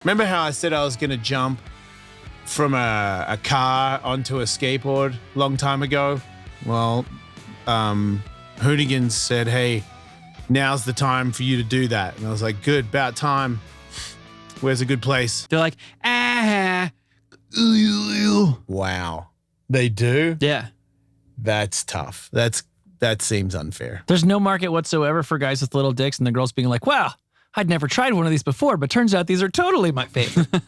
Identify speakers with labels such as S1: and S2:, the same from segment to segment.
S1: Remember how I said I was going to jump from a car onto a skateboard a long time ago? Well, Hoonigans said, hey, now's the time for you to do that. And I was like, good, about time. Where's a good place?
S2: They're like, ah.
S1: Wow. They do?
S2: Yeah.
S1: That's tough. That seems unfair.
S2: There's no market whatsoever for guys with little dicks and the girls being like, wow, I'd never tried one of these before, but turns out these are totally my favorite.
S1: All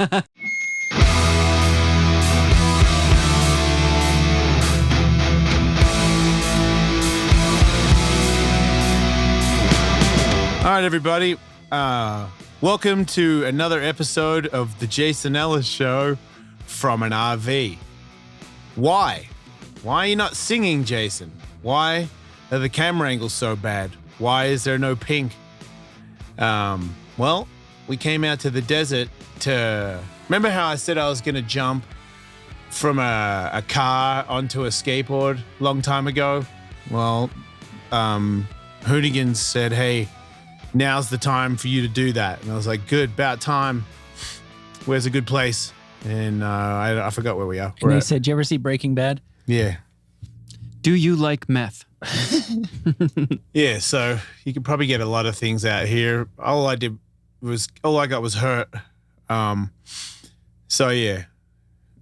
S1: right, everybody. Welcome to another episode of the Jason Ellis Show from an RV. Why? Why are you not singing, Jason? Why are the camera angles so bad? Why is there no pink? Well, we came out to the desert to... Remember how I said I was going to jump from a car onto a skateboard a long time ago? Well, Hoonigans said, hey, now's the time for you to do that. And I was like, good, about time. Where's a good place? And I forgot where we are.
S2: And they said, did you ever see Breaking Bad?
S1: Yeah.
S2: Do you like meth?
S1: Yeah, so you could probably get a lot of things out here. All I got was hurt. So yeah,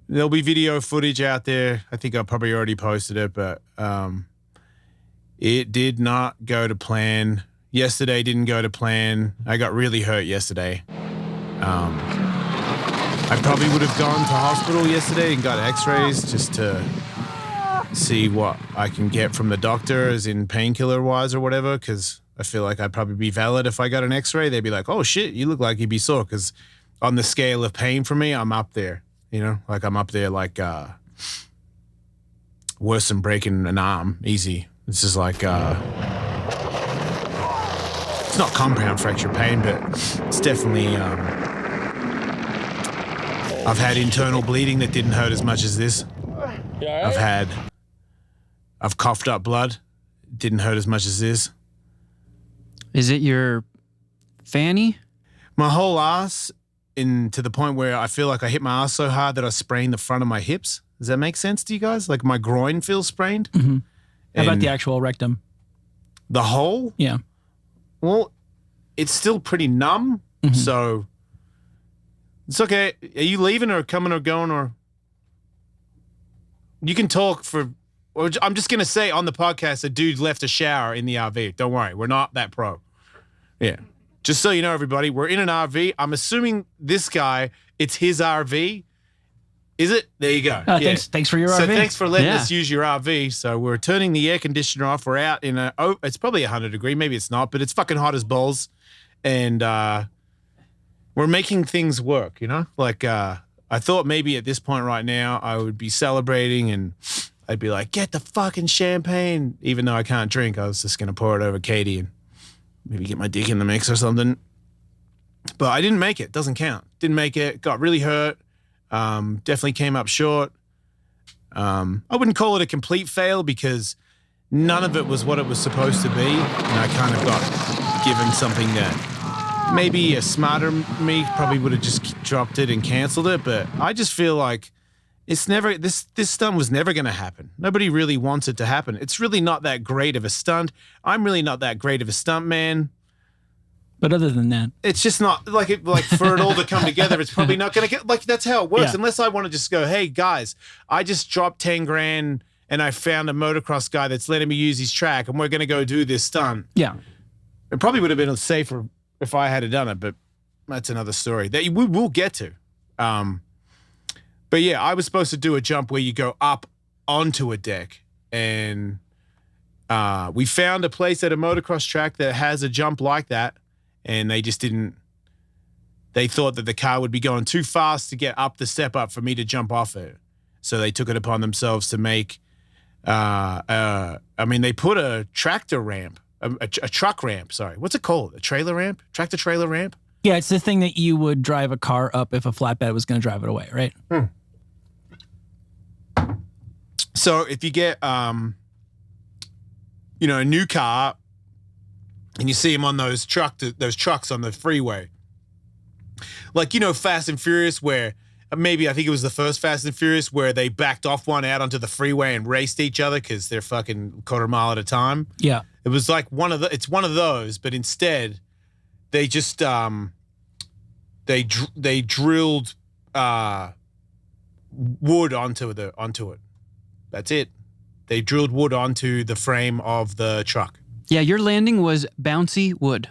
S1: there'll be video footage out there. I think I probably already posted it, but it did not go to plan. Yesterday didn't go to plan. I got really hurt yesterday. I probably would have gone to hospital yesterday and got x-rays just to see what I can get from the doctor as in painkiller wise or whatever, because I feel like I'd probably be valid if I got an x-ray. They'd be like, oh shit, you look like you'd be sore, because on the scale of pain for me, I'm up there, you know, like I'm up there like worse than breaking an arm, easy. This is like it's not compound fracture pain, but it's definitely I've had internal bleeding that didn't hurt as much as this. I've coughed up blood. Didn't hurt as much as this.
S2: Is it your fanny?
S1: My whole ass, to the point where I feel like I hit my ass so hard that I sprained the front of my hips. Does that make sense to you guys? Like my groin feels sprained.
S2: Mm-hmm. How about the actual rectum?
S1: The hole?
S2: Yeah.
S1: Well, it's still pretty numb, so it's okay. Are you leaving or coming or going, or you can talk for... Or I'm just going to say on the podcast, a dude left a shower in the RV. Don't worry. We're not that pro. Yeah. Just so you know, everybody, we're in an RV. I'm assuming this guy, it's his RV. Is it? There you go.
S2: Yeah. Thanks for your RV.
S1: So thanks for letting us use your RV. So we're turning the air conditioner off. We're out in it's probably 100 degrees. Maybe it's not, but it's fucking hot as balls. And we're making things work, you know? Like I thought maybe at this point right now I would be celebrating and I'd be like, get the fucking champagne. Even though I can't drink, I was just going to pour it over Katie and maybe get my dick in the mix or something. But I didn't make it. Doesn't count. Didn't make it. Got really hurt. Definitely came up short. I wouldn't call it a complete fail because none of it was what it was supposed to be. And I kind of got given something that maybe a smarter me probably would have just dropped it and canceled it. But I just feel like it's never, this stunt was never going to happen. Nobody really wants it to happen. It's really not that great of a stunt. I'm really not that great of a stunt man.
S2: But other than that,
S1: it's just not like for it all to come together. It's probably not going to get like, that's how it works.
S2: Yeah.
S1: Unless I want to just go, hey guys, I just dropped 10 grand and I found a motocross guy that's letting me use his track and we're going to go do this stunt.
S2: Yeah.
S1: It probably would have been safer if I had done it, but that's another story that we will get to. But yeah, I was supposed to do a jump where you go up onto a deck, and we found a place at a motocross track that has a jump like that, and they just didn't. They thought that the car would be going too fast to get up the step up for me to jump off it, so they took it upon themselves to make. They put a tractor ramp, a truck ramp. Sorry, what's it called? A trailer ramp? Tractor trailer ramp?
S2: Yeah, it's the thing that you would drive a car up if a flatbed was going to drive it away, right?
S1: So if you get, a new car and you see them on those trucks on the freeway, Like, Fast and Furious, where maybe I think it was the first Fast and Furious where they backed off one out onto the freeway and raced each other because they're fucking quarter mile at a time.
S2: Yeah.
S1: It was like it's one of those, but instead they just they drilled wood onto it. That's it. They drilled wood onto the frame of the truck.
S3: Yeah, your landing was bouncy wood.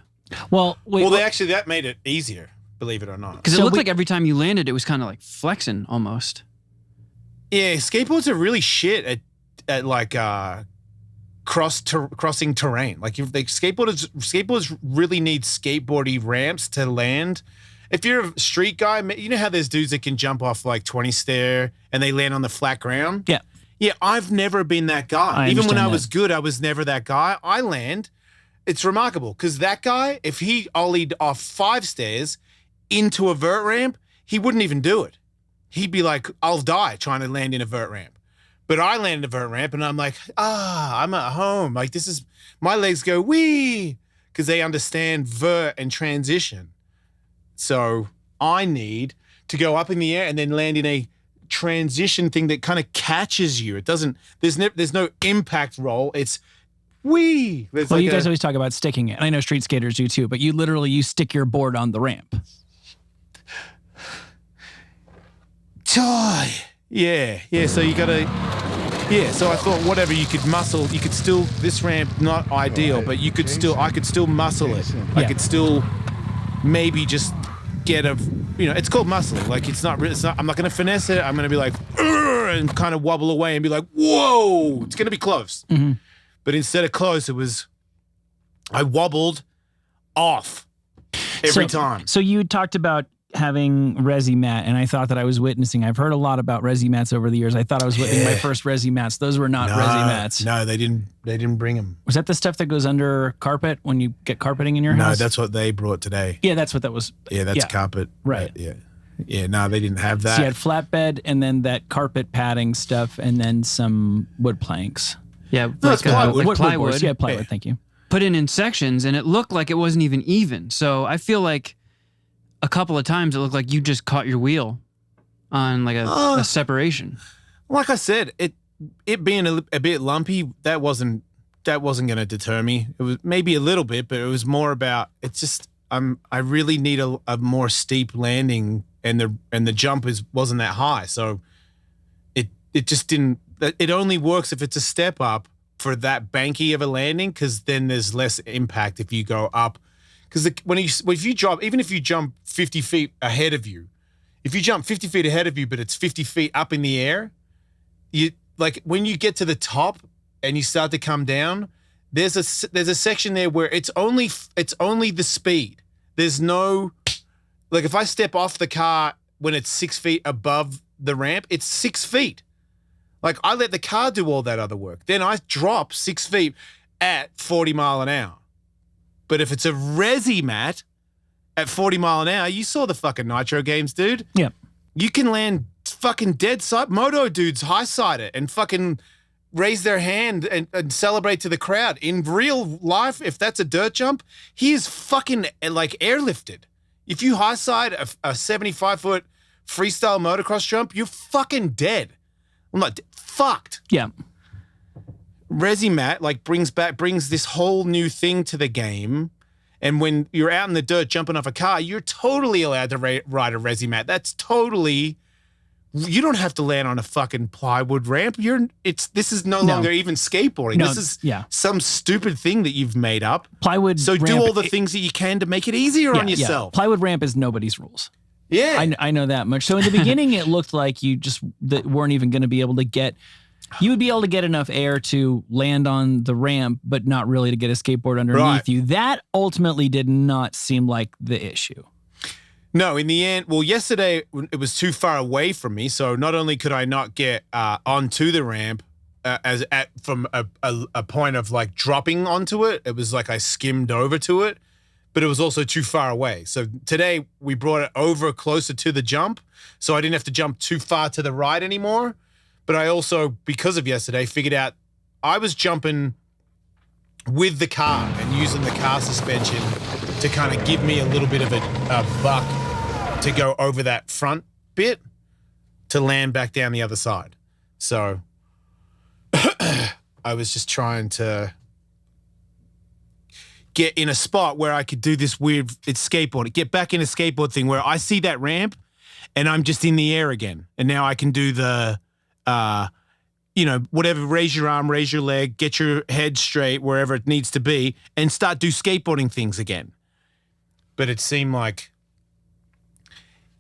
S2: Well, wait,
S1: that made it easier, believe it or not.
S3: Because it looked like every time you landed, it was kind of like flexing almost.
S1: Yeah, skateboards are really shit at like crossing terrain. Like skateboarders really need skateboardy ramps to land. If you're a street guy, you know how there's dudes that can jump off like 20 stair and they land on the flat ground?
S2: Yeah.
S1: Yeah, I've never been that guy. Even when I was good, I was never that guy. I land. It's remarkable because that guy, if he ollied off 5 stairs into a vert ramp, he wouldn't even do it. He'd be like, I'll die trying to land in a vert ramp. But I land in a vert ramp and I'm like, I'm at home. Like my legs go, wee, because they understand vert and transition. So I need to go up in the air and then land in a transition thing that kind of catches you. It doesn't, there's no impact roll. It's wee.
S2: Well, like you guys always talk about sticking it. And I know street skaters do too, but you stick your board on the ramp.
S1: Yeah. So you gotta, so I thought whatever you could still, this ramp, not ideal, but I could still muscle it. I could still maybe just get it's called muscling. Like I'm not gonna finesse it. I'm gonna be like, and kind of wobble away and be like, whoa, it's gonna be close.
S2: Mm-hmm.
S1: But instead of close, I wobbled off every time.
S2: So you talked about having resi mat, and I thought that I was witnessing. I've heard a lot about resi mats over the years. I thought I was witnessing my first resi mats. Those were not resi mats.
S1: No, they didn't bring them.
S2: Was that the stuff that goes under carpet when you get carpeting in your house?
S1: No, that's what they brought today.
S2: Yeah, that's what that was.
S1: Yeah, that's carpet.
S2: Right.
S1: Yeah, no, they didn't have that.
S2: So you had flatbed and then that carpet padding stuff and then some wood planks.
S3: Yeah,
S1: it's plywood.
S3: Like plywood.
S2: Yeah, plywood, thank you.
S3: Put in sections, and it looked like it wasn't even. So I feel like a couple of times it looked like you just caught your wheel on like a separation. Like
S1: I said, it being a bit lumpy, that wasn't going to deter me. It was maybe a little bit, but it was more about it's just I really need a more steep landing, and the jump wasn't that high, so it just didn't. It only works if it's a step up for that banky of a landing, because then there's less impact if you go up. Because if you drop, even if you jump 50 feet ahead of you, if you jump 50 feet ahead of you, but it's 50 feet up in the air, you like when you get to the top and you start to come down, there's a section there where it's only the speed. There's no, like if I step off the car when it's 6 feet above the ramp, it's 6 feet. Like I let the car do all that other work. Then I drop 6 feet at 40 mile an hour. But if it's a resi mat at 40 mile an hour, you saw the fucking Nitro games, dude.
S2: Yeah.
S1: You can land fucking dead side. Moto dudes high side it and fucking raise their hand and celebrate to the crowd. In real life, if that's a dirt jump, he is fucking like airlifted. If you high side a 75-foot freestyle motocross jump, you're fucking dead. I'm like, fucked.
S2: Yeah.
S1: Resi mat like brings this whole new thing to the game, and when you're out in the dirt jumping off a car, you're totally allowed to ride a resi mat. That's totally, you don't have to land on a fucking plywood ramp. This is no longer even skateboarding.
S2: No,
S1: this is some stupid thing that you've made up.
S2: Plywood.
S1: So do all the things that you can to make it easier on yourself.
S2: Plywood ramp is nobody's rules.
S1: Yeah,
S2: I know that much. So in the beginning, it looked like you just weren't even going to be able to get. You would be able to get enough air to land on the ramp, but not really to get a skateboard underneath you. That ultimately did not seem like the issue.
S1: No, in the end, well, yesterday it was too far away from me, so not only could I not get onto the ramp from a point of like dropping onto it, it was like I skimmed over to it, but it was also too far away. So today we brought it over closer to the jump, so I didn't have to jump too far to the right anymore. But I also, because of yesterday, figured out I was jumping with the car and using the car suspension to kind of give me a little bit of a buck to go over that front bit to land back down the other side. So I was just trying to get in a spot where I could do this weird, get back in a skateboard thing where I see that ramp and I'm just in the air again. And now I can do the, whatever, raise your arm, raise your leg, get your head straight wherever it needs to be and start do skateboarding things again. But it seemed like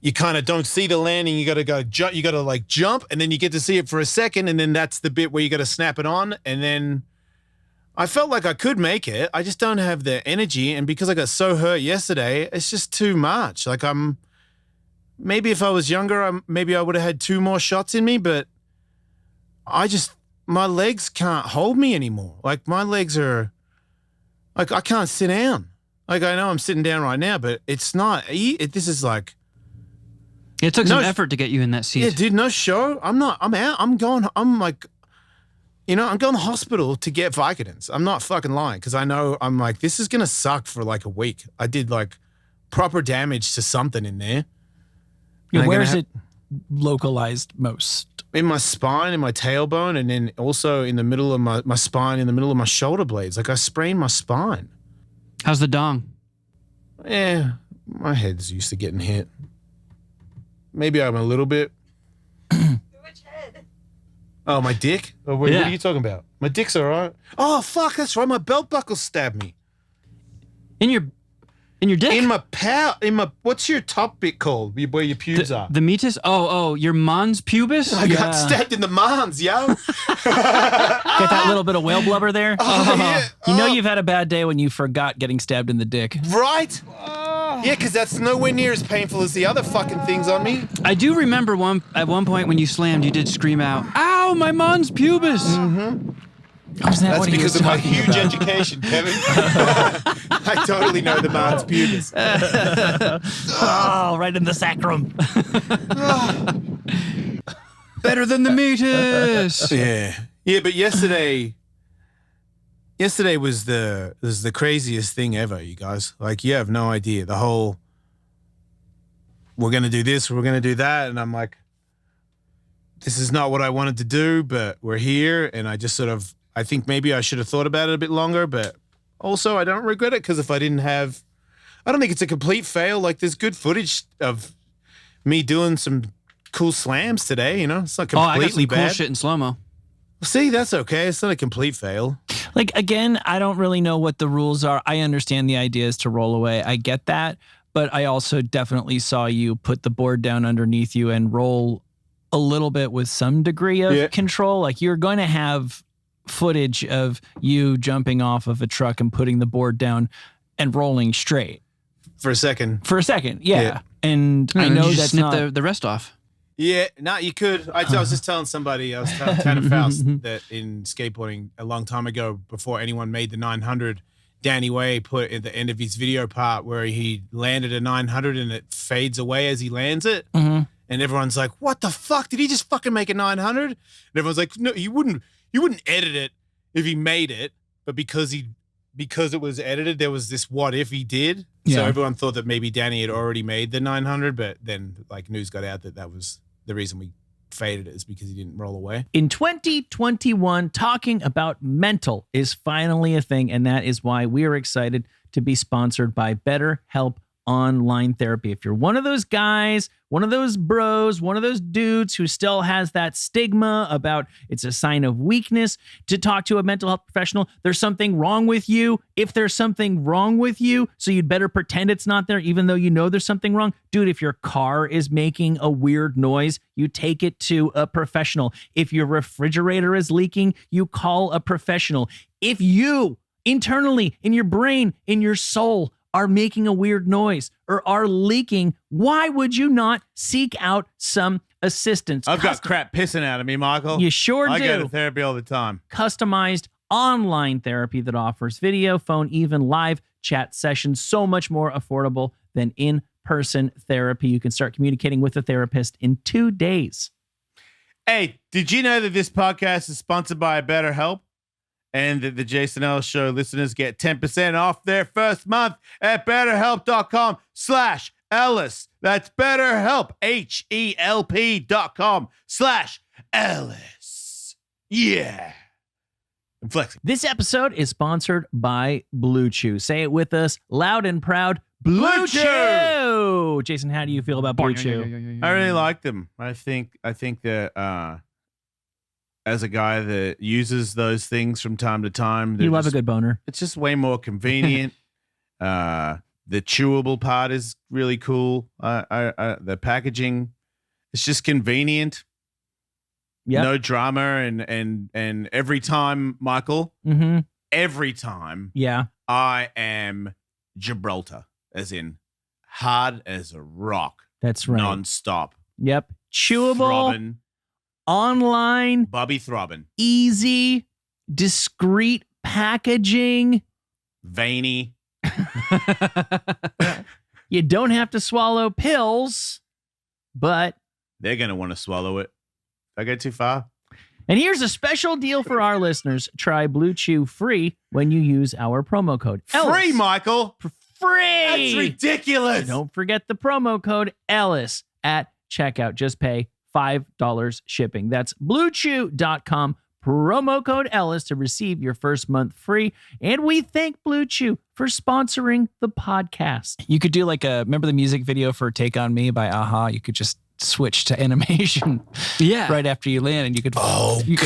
S1: you kind of don't see the landing. You got to go jump. You got to like jump and then you get to see it for a second. And then that's the bit where you got to snap it on. And then I felt like I could make it. I just don't have the energy. And because I got so hurt yesterday, it's just too much. Like maybe if I was younger, maybe I would have had 2 more shots in me, but my legs can't hold me anymore. Like my legs are, like I can't sit down. Like I know I'm sitting down right now, but it's not, this is like.
S3: It took some effort to get you in that seat.
S1: Yeah, dude, no show. I'm out. I'm going to the hospital to get Vicodins. I'm not fucking lying because I know I'm like, this is going to suck for like a week. I did like proper damage to something in there.
S2: Yeah, where is it localized most?
S1: In my spine, in my tailbone, and then also in the middle of my spine, in the middle of my shoulder blades. Like I sprained my spine.
S3: How's the dong?
S1: Yeah, my head's used to getting hit. Maybe I'm a little bit.
S4: Which head?
S1: Oh, my dick? Oh, what are you talking about? My dick's all right. Oh, fuck, that's right. My belt buckle stabbed me.
S3: In your dick?
S1: In my, what's your top bit called? Where your pubes are?
S3: The meatus? Oh, your mons pubis?
S1: I got stabbed in the mons, yo.
S2: Get that little bit of whale blubber there?
S1: Oh, yeah.
S2: You know you've had a bad day when you forgot getting stabbed in the dick.
S1: Right? Yeah, because that's nowhere near as painful as the other fucking things on me.
S3: I do remember at one point when you slammed, you did scream out, "Ow, my mons pubis!"
S1: Mm-hmm.
S2: That's
S1: because of my huge education, Kevin. I totally know the mons pubis.
S2: Oh, right in the sacrum.
S3: Better than the meatus.
S1: Yeah, but yesterday was the craziest thing ever, you guys. Like, you have no idea. The whole, we're going to do this, we're going to do that. And I'm like, this is not what I wanted to do, but we're here. And I just sort of, I think maybe I should have thought about it a bit longer, but also I don't regret it because if I didn't have, I don't think it's a complete fail. Like, there's good footage of me doing some cool slams today, you know? It's not completely
S3: I got some
S1: bad.
S3: cool shit in slow-mo.
S1: See, that's okay. It's not a complete fail.
S2: Like, again, I don't really know what the rules are. I understand the idea is to roll away. I get that. But I also definitely saw you put the board down underneath you and roll a little bit with some degree of control. Like, you're going to have footage of you jumping off of a truck and putting the board down and rolling straight.
S1: For a second.
S2: Yeah. And I know that's not
S3: the rest off.
S1: Yeah, you could. I was just telling somebody, I was telling Tanner Faust that in skateboarding a long time ago, before anyone made the 900, Danny Way put at the end of his video part where he landed a 900 and it fades away as he lands it.
S2: Mm-hmm.
S1: And everyone's like, what the fuck? Did he just fucking make a 900? And everyone's like, no, you wouldn't edit it if he made it. But because it was edited, there was this what if he did.
S2: Yeah.
S1: So everyone thought that maybe Danny had already made the 900, but then like news got out that was the reason we faded it is because he didn't roll away.
S2: In 2021, talking about mental is finally a thing, and that is why we are excited to be sponsored by BetterHelp Online Therapy. If you're one of those guys, one of those bros, one of those dudes who still has that stigma about it's a sign of weakness to talk to a mental health professional, there's something wrong with you. If there's something wrong with you, so you'd better pretend it's not there, even though you know there's something wrong. Dude, if your car is making a weird noise, you take it to a professional. If your refrigerator is leaking, you call a professional. If you internally, in your brain, in your soul, are making a weird noise or are leaking, why would you not seek out some assistance?
S1: I've got crap pissing out of me, Michael.
S2: You sure do.
S1: I go to therapy all the time.
S2: Customized online therapy that offers video, phone, even live chat sessions, so much more affordable than in-person therapy. You can start communicating with a therapist in 2 days.
S1: Hey, did you know that this podcast is sponsored by BetterHelp? And that the Jason Ellis Show listeners get 10% off their first month at betterhelp.com/ Ellis. That's BetterHelp. HELP.com/Ellis. Yeah. I'm flexing.
S2: This episode is sponsored by Blue Chew. Say it with us, loud and proud. Blue Chew. Jason, how do you feel about Blue Chew?
S1: I really like them. I think that as a guy that uses those things from time to time,
S2: You love a good boner.
S1: it's just way more convenient. The chewable part is really cool. The packaging, it's just convenient.
S2: Yep.
S1: No drama, and every time, Michael,
S2: Mm-hmm.
S1: every time
S2: Yeah.
S1: I am Gibraltar, as in hard as a rock,
S2: That's right.
S1: non-stop.
S2: Yep. Chewable,
S1: Throbbing,
S2: online,
S1: Bobby throbbing,
S2: easy, discreet packaging.
S1: veiny.
S2: You don't have to swallow pills, but
S1: They're going to want to swallow it. Did I go too far?
S2: and here's a special deal for our listeners. Try Blue Chew free when you use our promo code.
S1: Free,
S2: Ellis.
S1: Michael.
S2: Free.
S1: That's ridiculous.
S2: Don't forget the promo code Ellis at checkout. Just pay $5 shipping. That's bluechew.com. Promo code Ellis to receive your first month free. And we thank Blue Chew for sponsoring the podcast. You could do remember the music video for Take On Me by Aha? You could just switch to animation
S3: Yeah.
S2: right after you land and you could
S1: Oh,
S3: God.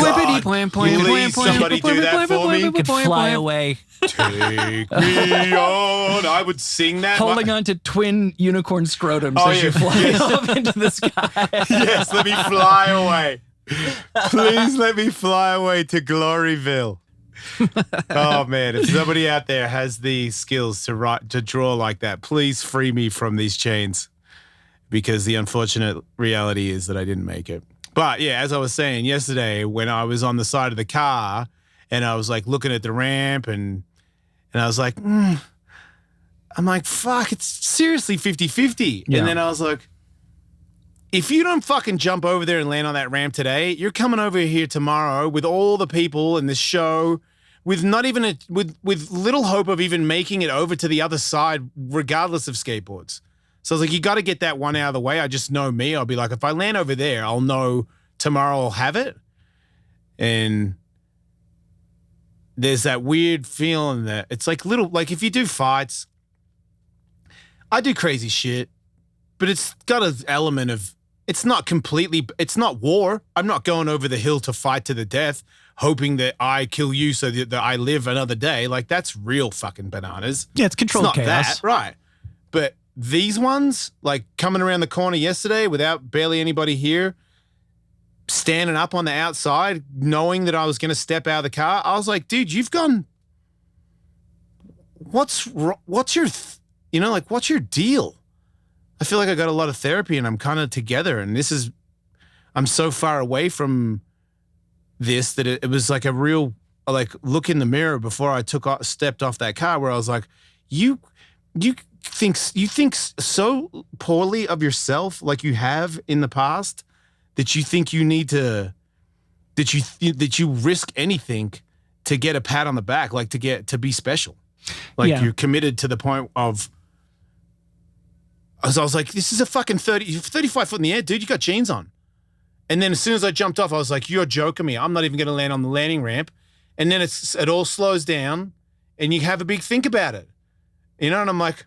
S1: Please, somebody do that for me.
S2: you could fly away
S1: Take me on. I would sing that.
S2: holding on to twin unicorn scrotums
S1: Oh,
S2: as
S1: yeah.
S2: you fly
S1: Yes.
S2: up into the sky.
S1: Yes, let me fly away. Please let me fly away to Gloryville. Oh man, if somebody out there has the skills to draw like that, please free me from these chains, because the unfortunate reality is that I didn't make it. But yeah, as I was saying yesterday, when I was on the side of the car and I was like looking at the ramp and I was like, I'm like, fuck, it's seriously 50-50.
S2: Yeah.
S1: And then I was like, if you don't fucking jump over there and land on that ramp today, you're coming over here tomorrow with all the people in this show with not even with little hope of even making it over to the other side, regardless of skateboards. So I was like, you got to get that one out of the way. I just know me. I'll be like, if I land over there, I'll know tomorrow I'll have it. And there's that weird feeling that it's like if you do fights, I do crazy shit, but it's got an element of, it's not war. I'm not going over the hill to fight to the death, hoping that I kill you so that I live another day. Like, that's real fucking bananas.
S2: Yeah, it's controlled
S1: It's not
S2: chaos.
S1: that, right? But these ones, like coming around the corner yesterday without barely anybody here, standing up on the outside, knowing that I was going to step out of the car, I was like, dude, you've gone. What's your, what's your deal? I feel like I got a lot of therapy and I'm kind of together, and I'm so far away from this that it was like a real look in the mirror before I stepped off that car, where I was like, you think so poorly of yourself, like you have in the past, that you think you need to, that you risk anything to get a pat on the back, like to be special, like you're committed to the point of. I was like, this is a fucking 35 foot in the air, dude. You got jeans on. And then as soon as I jumped off, I was like, you're joking me. I'm not even going to land on the landing ramp. And then it all slows down and you have a big think about it. You know, and I'm like,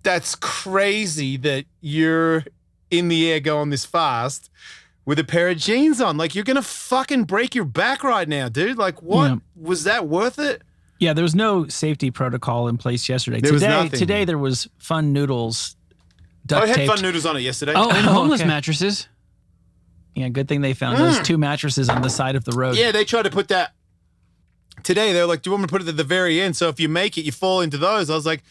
S1: that's crazy that you're in the air going this fast with a pair of jeans on. Like, you're going to fucking break your back right now, dude. Like, what?
S2: Yeah.
S1: Was that worth it?
S2: Yeah, there was no safety protocol in place yesterday.
S1: There was nothing.
S2: Today there was Fun Noodles duct
S1: I had
S2: taped.
S1: Fun Noodles on it yesterday.
S3: Oh, and homeless
S2: okay.
S3: mattresses.
S2: Yeah, good thing they found those two mattresses on the side of the road.
S1: Yeah, they tried to put that. Today, they're like, do you want me to put it at the very end? So if you make it, you fall into those. I was like,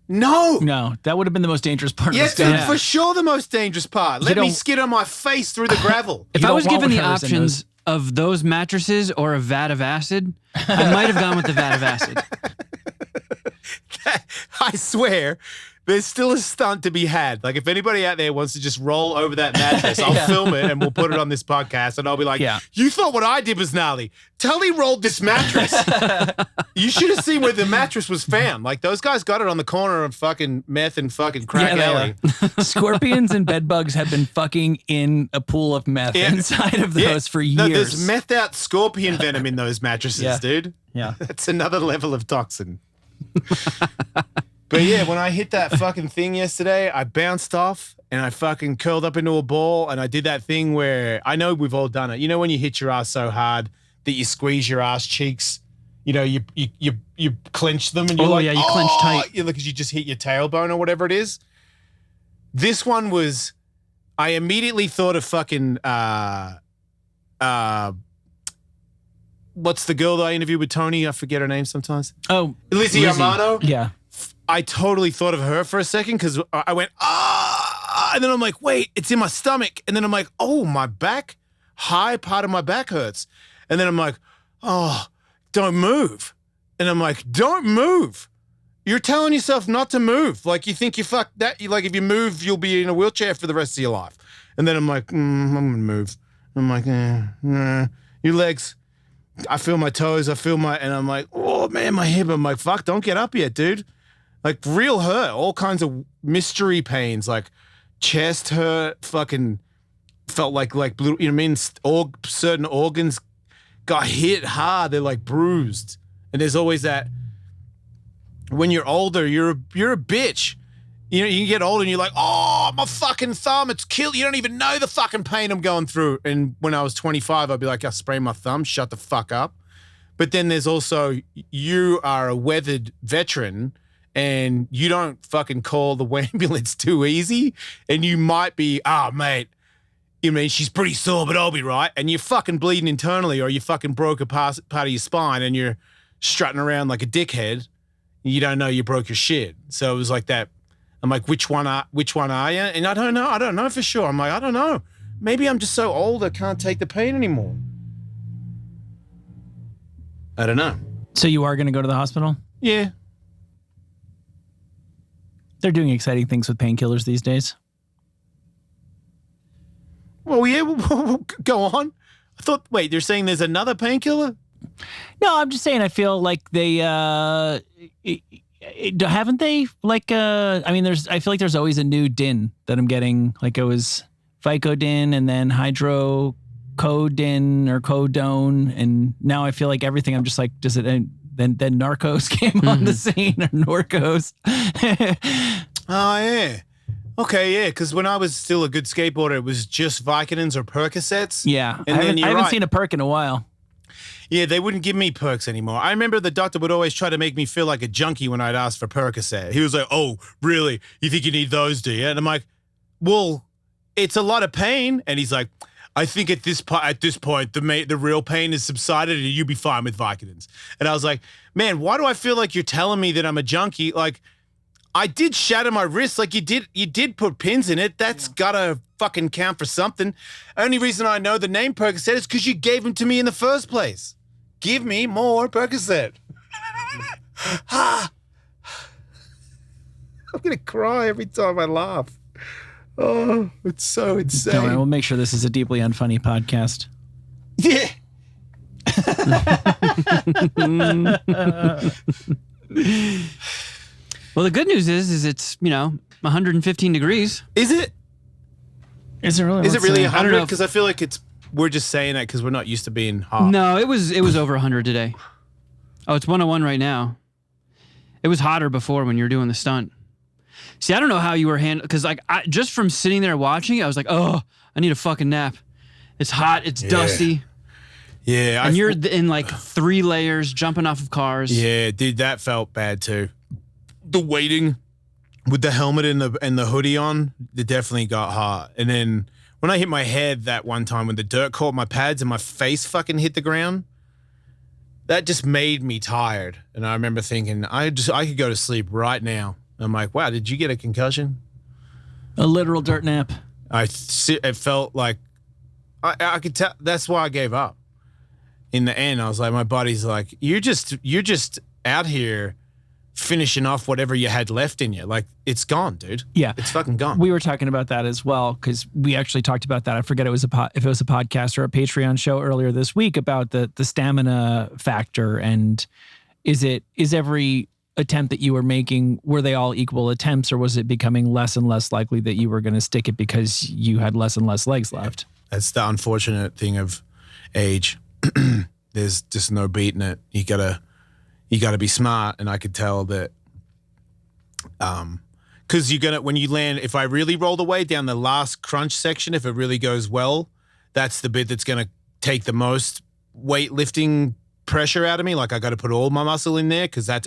S1: no.
S2: No, that would have been the most dangerous part
S1: Yes,
S2: of the stunt.
S1: for sure the most dangerous part. Let me
S2: don't-
S1: skid on my face through the gravel.
S3: If
S2: You
S3: I
S2: don't
S3: was
S2: want
S3: given the
S2: whatever's in
S3: options of those mattresses or a vat of acid, I might have gone with the vat of acid.
S1: I swear there's still a stunt to be had. Like, if anybody out there wants to just roll over that mattress, I'll film it and we'll put it on this podcast. And I'll be like, you thought what I did was gnarly. Tully rolled this mattress. You should have seen where the mattress was found. Like, those guys got it on the corner of fucking meth and fucking crack alley.
S2: Scorpions and bedbugs have been fucking in a pool of meth inside of those for years.
S1: No, there's methed out scorpion venom in those mattresses, dude.
S2: Yeah.
S1: That's another level of toxin. But yeah, when I hit that fucking thing yesterday, I bounced off and I fucking curled up into a ball and I did that thing where I know we've all done it. You know when you hit your ass so hard that you squeeze your ass cheeks, you know, you clench them and you're like,
S3: you clench tight.
S1: Because you just hit your tailbone or whatever it is. This one was, I immediately thought of fucking, what's the girl that I interviewed with Tony? I forget her name sometimes.
S2: Oh,
S1: Lizzie Armano?
S2: Yeah.
S1: I totally thought of her for a second because I went, and then I'm like, wait, it's in my stomach. And then I'm like, oh, my back, high part of my back hurts. And then I'm like, oh, don't move. And I'm like, don't move. You're telling yourself not to move. Like, you think you fucked that. Like, if you move, you'll be in a wheelchair for the rest of your life. And then I'm like, I'm going to move. I'm like, your legs. I feel my toes. And I'm like, oh, man, my hip. I'm like, fuck, don't get up yet, dude. Like, real hurt, all kinds of mystery pains, like chest hurt, fucking felt like you know what I mean? Certain organs got hit hard, they're like bruised. And there's always that, when you're older, you're a bitch. You know, you can get older and you're like, oh, my fucking thumb, it's killed. You don't even know the fucking pain I'm going through. And when I was 25, I'd be like, I sprained my thumb, shut the fuck up. But then there's also, you are a weathered veteran and you don't fucking call the ambulance too easy. And you might be, mate, you mean she's pretty sore, but I'll be right. And you're fucking bleeding internally, or you fucking broke a part of your spine and you're strutting around like a dickhead. And you don't know you broke your shit. So it was like that. I'm like, which one are you? And I don't know for sure. I'm like, I don't know. Maybe I'm just so old I can't take the pain anymore. I don't know.
S2: So you are going to go to the hospital?
S1: Yeah.
S2: They're doing exciting things with painkillers these days.
S1: Well, yeah, we'll go on. I thought, wait, they're saying there's another painkiller?
S2: No, I'm just saying I feel like they, haven't they? Like, I mean, I feel like there's always a new DIN that I'm getting. Like, it was Vicodin and then hydrocodone or codone. And now I feel like everything, I'm just like, does it... Then Narcos came on the scene, or Norcos.
S1: Oh, yeah. Okay, yeah, because when I was still a good skateboarder, it was just Vicodins or Percocets.
S2: Yeah,
S1: and
S2: I haven't seen a perk in a while.
S1: Yeah, they wouldn't give me perks anymore. I remember the doctor would always try to make me feel like a junkie when I'd ask for Percocet. He was like, oh, really? You think you need those, do you? And I'm like, well, it's a lot of pain. And he's like, I think at this point, the real pain has subsided and you'll be fine with Vicodins. And I was like, man, why do I feel like you're telling me that I'm a junkie? Like, I did shatter my wrist. Like, you did put pins in it. That's gotta fucking count for something. Only reason I know the name Percocet is because you gave them to me in the first place. Give me more Percocet. I'm gonna cry every time I laugh. Oh, it's so insane.
S2: Don't worry, we'll make sure this is a deeply unfunny podcast.
S1: Yeah.
S3: Well, the good news is it's, 115 degrees.
S1: Is it?
S2: Is it really?
S1: Is it really
S3: I don't know
S1: 100? Because I feel like we're just saying that because we're not used to being hot.
S3: No, it was over 100 today. Oh, it's 101 right now. It was hotter before when you were doing the stunt. See, I don't know how you were handling, because like just from sitting there watching, I was like, oh, I need a fucking nap. It's hot. It's dusty.
S1: Yeah.
S3: And you're in like 3 layers, jumping off of cars.
S1: Yeah, dude, that felt bad too. The waiting with the helmet and the hoodie on, it definitely got hot. And then when I hit my head that one time when the dirt caught my pads and my face fucking hit the ground, that just made me tired. And I remember thinking, I could go to sleep right now. I'm like, wow, did you get a concussion?
S2: A literal dirt nap.
S1: It felt like I could tell. That's why I gave up. In the end, I was like, my body's like, you're just out here finishing off whatever you had left in you. Like, it's gone, dude.
S2: Yeah.
S1: It's fucking gone.
S2: We were talking about that as well because we actually talked about that. I forget if it was a podcast or a Patreon show earlier this week about the stamina factor, and is every attempt that you were making, were they all equal attempts, or was it becoming less and less likely that you were going to stick it because you had less and less legs left? That's
S1: the unfortunate thing of age. There's just no beating it. You gotta be smart, and I could tell that, because when you land, if I really roll the way down the last crunch section, if it really goes well, that's the bit that's gonna take the most weightlifting pressure out of me. Like, I got to put all my muscle in there, because that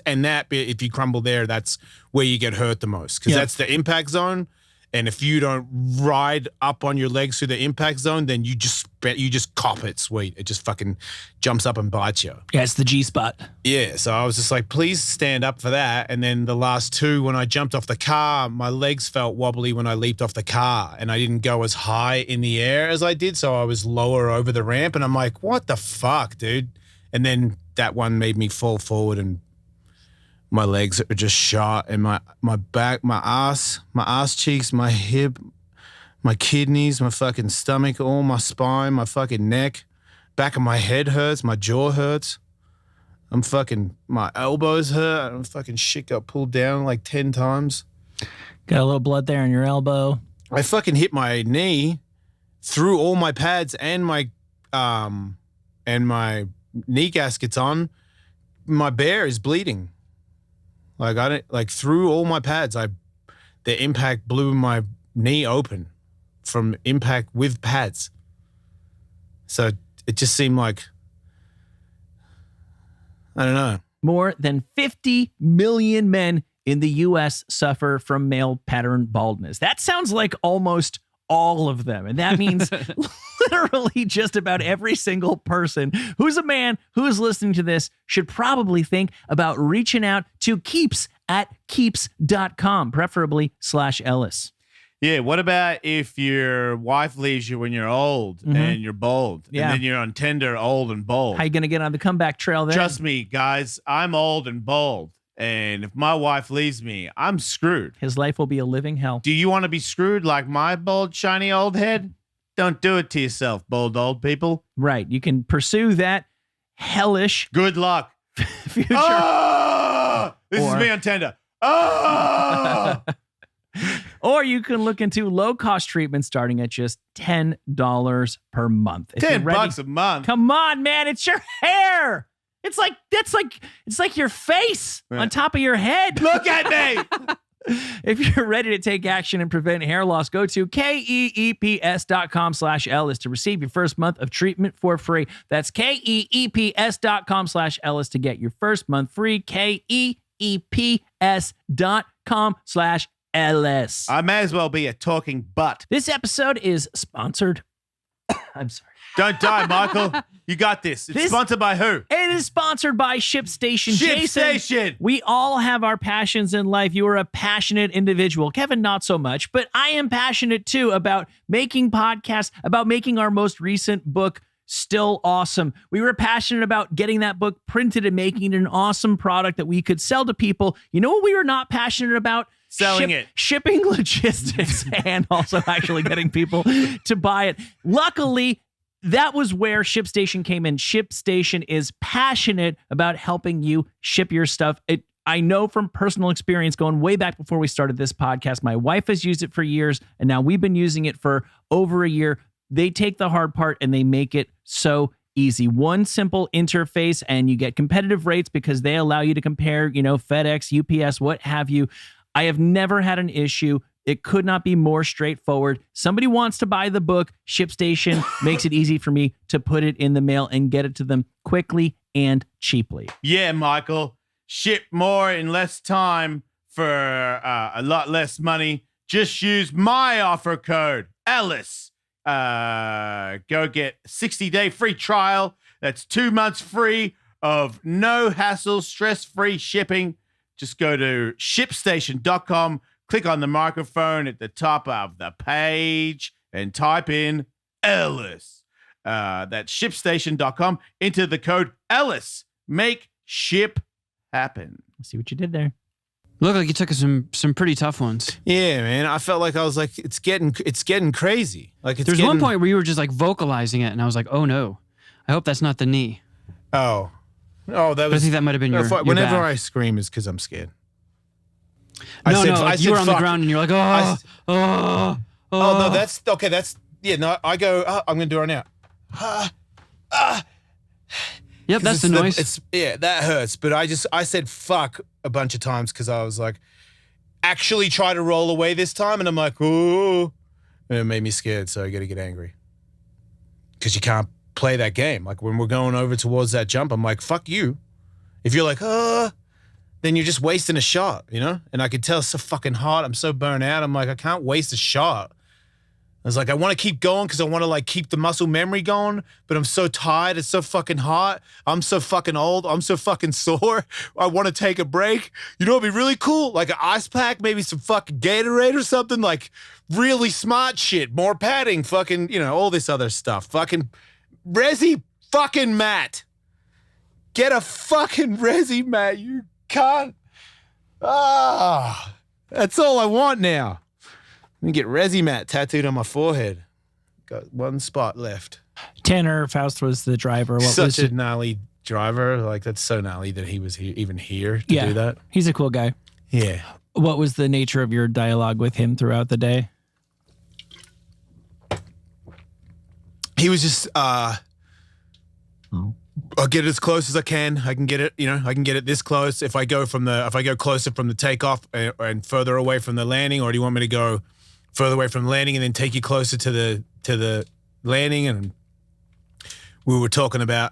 S1: bit, if you crumble there, that's where you get hurt the most, because that's the impact zone. And if you don't ride up on your legs through the impact zone, then you just cop it, sweet. It just fucking jumps up and bites you.
S2: Yeah, it's the G spot.
S1: Yeah, so I was just like, please stand up for that. And then the last two, when I jumped off the car, my legs felt wobbly when I leaped off the car, and I didn't go as high in the air as I did, so I was lower over the ramp. And I'm like, what the fuck, dude? And then that one made me fall forward, and my legs are just shot, and my back, my ass cheeks, my hip, my kidneys, my fucking stomach, all my spine, my fucking neck, back of my head hurts, my jaw hurts. My elbows hurt. Shit got pulled down like 10 times.
S2: Got a little blood there on your elbow.
S1: I fucking hit my knee, threw all my pads and my knee gaskets on. My bear is bleeding. Through all my pads, the impact blew my knee open from impact with pads. So it just seemed like, I don't know.
S2: More than 50 million men in the U.S. suffer from male pattern baldness. That sounds like almost all of them. And that means literally just about every single person who's a man who's listening to this should probably think about reaching out to Keeps at keeps.com, preferably /Ellis.
S5: Yeah, what about if your wife leaves you when you're old and you're bald, and then you're on Tinder, old and bald?
S2: How you going to get on the comeback trail there?
S5: Trust me, guys, I'm old and bald. And if my wife leaves me, I'm screwed.
S2: His life will be a living hell.
S5: Do you want to be screwed like my bald, shiny old head? Don't do it to yourself, bald old people.
S2: Right. You can pursue that hellish.
S5: Good luck.
S2: Future.
S5: Oh! This is me on Tinder. Oh!
S2: Or you can look into low-cost treatment starting at just $10 per month. If
S5: $10 a month.
S2: Come on, man. It's your hair. It's like your face on top of your head.
S5: Look at me.
S2: If you're ready to take action and prevent hair loss, go to keeps.com/Ellis to receive your first month of treatment for free. That's keeps.com/Ellis to get your first month free. keeps.com/Ellis.
S5: I may as well be a talking butt.
S2: This episode is sponsored. I'm sorry.
S5: Don't die, Michael. You got this. It's sponsored by who?
S2: It is sponsored by ShipStation.
S5: ShipStation.
S2: Jason, we all have our passions in life. You are a passionate individual. Kevin, not so much, but I am passionate too about making podcasts, about making our most recent book Still Awesome. We were passionate about getting that book printed and making it an awesome product that we could sell to people. You know what we were not passionate about? Shipping logistics and also actually getting people to buy it. Luckily, that was where ShipStation came in. ShipStation is passionate about helping you ship your stuff. I know from personal experience going way back before we started this podcast, my wife has used it for years, and now we've been using it for over a year. They take the hard part and they make it so easy. One simple interface and you get competitive rates because they allow you to compare, FedEx, UPS, what have you. I have never had an issue. It could not be more straightforward. Somebody wants to buy the book. ShipStation makes it easy for me to put it in the mail and get it to them quickly and cheaply.
S5: Yeah, Michael. Ship more in less time for a lot less money. Just use my offer code, Ellis. Go get 60-day free trial. That's 2 months free of no hassle, stress-free shipping. Just go to ShipStation.com, click on the microphone at the top of the page, and type in Ellis. That's ShipStation.com. Enter the code Ellis. Make ship happen.
S2: See what you did there.
S3: Looked like you took some pretty tough ones.
S1: Yeah, man. I felt like I was like, it's getting crazy. Like
S3: There's one point where you were just like vocalizing it, and I was like, oh no, I hope that's not the knee.
S1: Oh, that
S3: But I
S1: was.
S3: think that might have been your
S1: Whenever
S3: back.
S1: I scream, is because I'm scared.
S3: No,
S1: I
S3: you were on the
S1: fuck.
S3: ground and you're like, oh.
S1: Oh no, that's okay. That's no. I go. I'm gonna do it right now.
S3: Yep, that's the noise.
S1: That hurts. But I said fuck a bunch of times because I was like, actually try to roll away this time, and I'm like, ooh, and it made me scared. So I got to get angry because you can't play that game. Like when we're going over towards that jump, I'm like, fuck you. If you're like, then you're just wasting a shot, you know? And I could tell it's so fucking hot. I'm so burnt out. I'm like, I can't waste a shot. I was like, I want to keep going because I want to like keep the muscle memory going, but I'm so tired. It's so fucking hot. I'm so fucking old. I'm so fucking sore. I want to take a break. You know, it'd be really cool. Like an ice pack, maybe some fucking Gatorade or something. Like really smart shit. More padding, fucking, you know, all this other stuff. Fucking resi fucking mat. Get a fucking resi mat. You can't. That's all I want now. Let me get resi mat tattooed on my forehead. Got one spot left.
S2: Tanner Faust was the driver. What
S1: Such
S2: was
S1: a gnarly driver. Like that's so gnarly that he was even here to do that.
S2: He's a cool guy.
S1: Yeah.
S2: What was the nature of your dialogue with him throughout the day?
S1: He was just I'll get it as close as I can. I can get it, you know, I can get it this close. If I go closer from the takeoff and further away from the landing, or do you want me to go further away from the landing and then take you closer to the landing? And we were talking about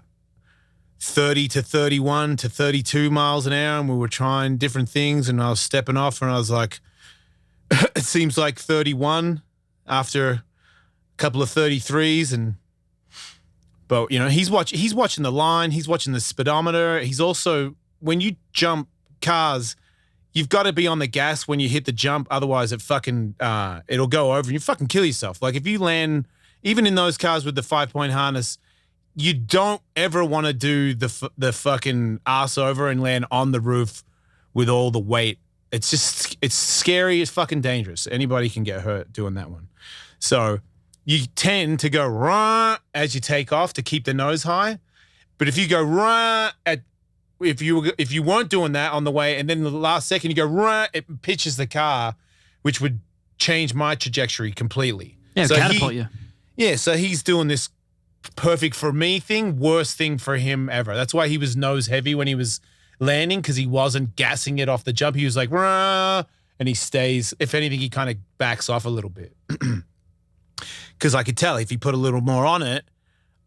S1: 30 to 31 to 32 miles an hour, and we were trying different things, and I was stepping off, and I was like, it seems like 31 after a couple of 33s, but you know, he's watching the line, he's watching the speedometer. He's also, when you jump cars, you've got to be on the gas when you hit the jump, otherwise it fucking it'll go over and you fucking kill yourself. Like if you land, even in those cars with the 5-point harness, you don't ever want to do the fucking ass over and land on the roof with all the weight. It's scary, it's fucking dangerous. Anybody can get hurt doing that one. So you tend to go rah as you take off to keep the nose high. But if you go rah if you weren't doing that on the way, and then the last second you go rah, it pitches the car, which would change my trajectory completely.
S3: Yeah,
S1: so
S3: catapult you.
S1: Yeah, so he's doing this perfect for me thing, worst thing for him ever. That's why he was nose heavy when he was landing, because he wasn't gassing it off the jump. He was like rah, and he stays. If anything, he kind of backs off a little bit. Because I could tell if he put a little more on it,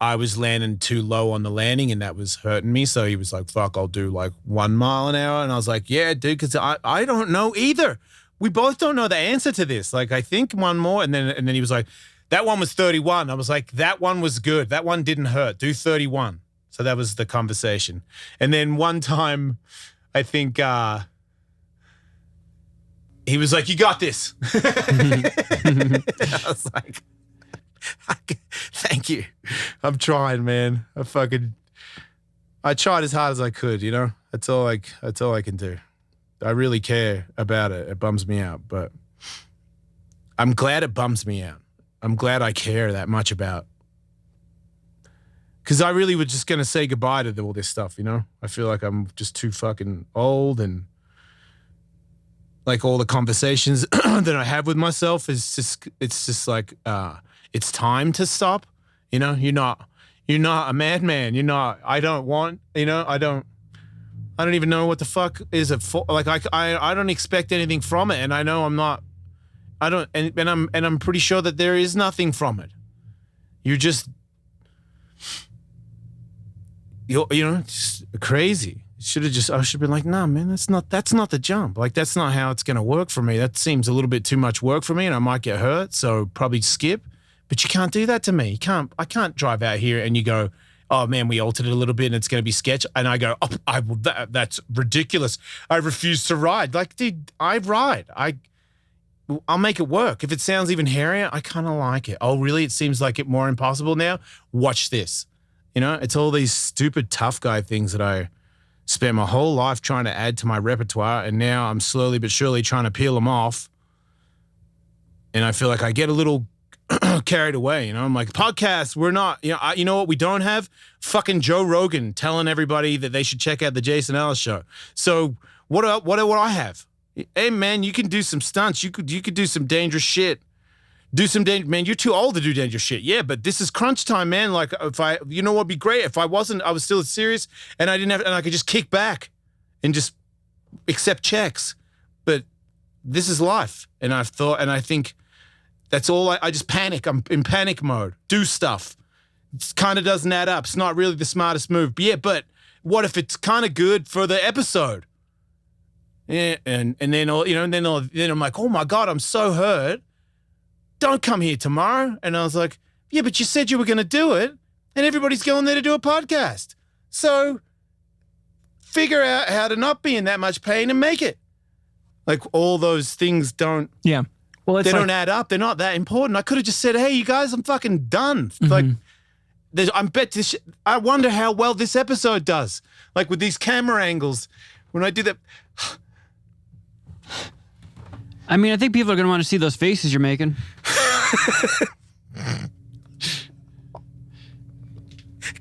S1: I was landing too low on the landing, and that was hurting me. So he was like, fuck, I'll do like 1 mile an hour. And I was like, yeah, dude, because I don't know either. We both don't know the answer to this. Like, I think one more. And then he was like, that one was 31. I was like, that one was good. That one didn't hurt. Do 31. So that was the conversation. And then one time, I think he was like, you got this. I was like, thank you. I'm trying, man. I tried as hard as I could, you know? That's all I can do. I really care about it. It bums me out, but I'm glad it bums me out. I'm glad I care that much about, because I really was just going to say goodbye to all this stuff, you know? I feel like I'm just too fucking old, and like all the conversations that I have with myself it's just like, it's time to stop. You know, you're not a madman. I don't even know what the fuck is it for. Like I don't expect anything from it. And I know I'm not, I'm pretty sure that there is nothing from it. You're just, just crazy. I should have been like, nah, man, that's not the jump. Like, that's not how it's going to work for me. That seems a little bit too much work for me, and I might get hurt. So probably skip. But you can't do that to me. I can't drive out here and you go, oh man, we altered it a little bit and it's going to be sketch. And I go, oh, that's ridiculous. I refuse to ride. Like, dude, I ride. I'll make it work. If it sounds even hairier, I kind of like it. Oh, really? It seems like it more impossible now? Watch this. You know, it's all these stupid tough guy things that I spent my whole life trying to add to my repertoire, and now I'm slowly but surely trying to peel them off. And I feel like I get a little carried away, you know. I'm like, podcasts, we're not, you know what we don't have? Fucking Joe Rogan telling everybody that they should check out the Jason Ellis show. So what do I have? Hey man, you can do some stunts. You could do some dangerous shit. Man, you're too old to do dangerous shit. Yeah, but this is crunch time, man. Like you know what'd be great if I was still serious and I could just kick back and just accept checks. But this is life. And I think that's all. I just panic. I'm in panic mode. Do stuff. It kind of doesn't add up. It's not really the smartest move. But yeah, but what if it's kind of good for the episode? Yeah, and then I'm like, oh my God, I'm so hurt. Don't come here tomorrow. And I was like, yeah, but you said you were going to do it, and everybody's going there to do a podcast. So figure out how to not be in that much pain and make it. Like all those things don't.
S2: Yeah. Well,
S1: they don't add up. They're not that important. I could have just said, hey, you guys, I'm fucking done. Like, I wonder how well this episode does. Like with these camera angles, when I do that.
S3: I mean, I think people are going to want to see those faces you're making.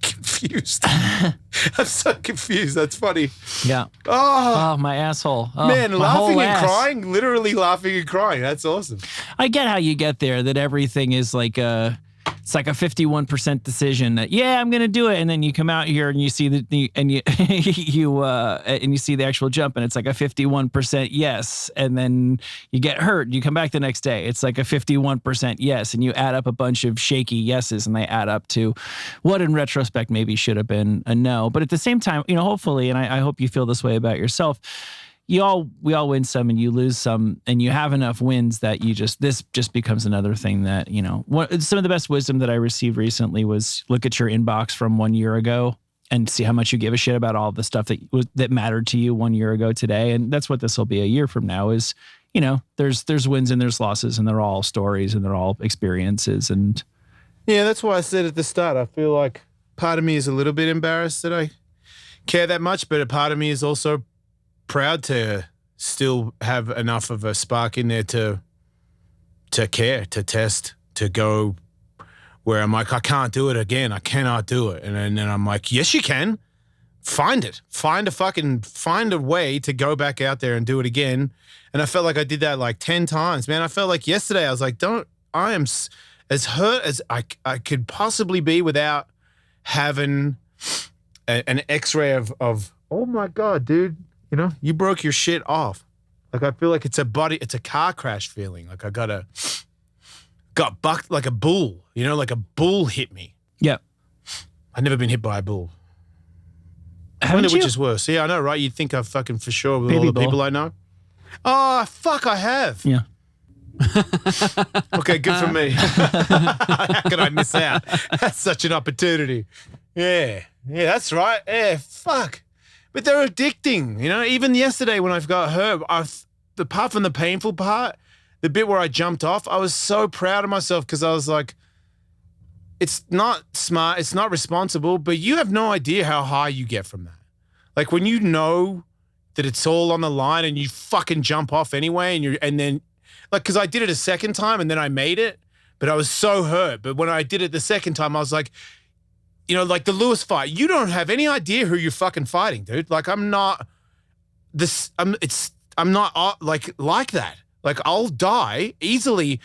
S1: Confused. I'm so confused. That's funny.
S2: Yeah.
S1: Oh,
S2: my asshole. Oh,
S1: man,
S2: my
S1: laughing
S2: whole
S1: and
S2: ass.
S1: crying, literally laughing and crying. That's awesome.
S2: I get how you get there, that everything is like it's like a 51% decision that, yeah, I'm going to do it. And then you come out here and you see and you see the actual jump and it's like a 51% yes. And then you get hurt. You come back the next day. It's like a 51% yes. And you add up a bunch of shaky yeses and they add up to what in retrospect maybe should have been a no. But at the same time, hopefully, and I hope you feel this way about yourself, we all win some and you lose some, and you have enough wins that this just becomes another thing that, some of the best wisdom that I received recently was look at your inbox from 1 year ago and see how much you give a shit about all the stuff that mattered to you 1 year ago today. And that's what this will be a year from now is, there's wins and there's losses and they're all stories and they're all experiences. And
S1: yeah, that's why I said at the start, I feel like part of me is a little bit embarrassed that I care that much, but a part of me is also proud to still have enough of a spark in there to care, to test, to go where I'm like, I can't do it again. I cannot do it. And then I'm like, yes, you can. Find it. Find a way to go back out there and do it again. And I felt like I did that like 10 times, man. I felt like yesterday I was like, I am as hurt as I could possibly be without having an x-ray of, oh my God, dude. You broke your shit off. Like, I feel like it's a car crash feeling. Like I got bucked like a bull, like a bull hit me.
S2: Yeah.
S1: I've never been hit by a bull. I
S2: Haven't
S1: wonder
S2: you?
S1: which is worse. Yeah, I know, right? You'd think I fucking for sure with
S2: Baby
S1: all the
S2: bull.
S1: people I know. Oh, fuck, I have.
S2: Yeah.
S1: Okay, good for me. How could I miss out? That's such an opportunity. Yeah, that's right. Yeah, fuck. But they're addicting, Even yesterday when I got hurt, apart from the painful part, the bit where I jumped off, I was so proud of myself because I was like, it's not smart, it's not responsible, but you have no idea how high you get from that. Like when you know that it's all on the line and you fucking jump off anyway, and then because I did it a second time and then I made it, but I was so hurt. But when I did it the second time, I was like, like the Lewis fight, you don't have any idea who you're fucking fighting, dude. Like I'm not like that. Like I'll die easily.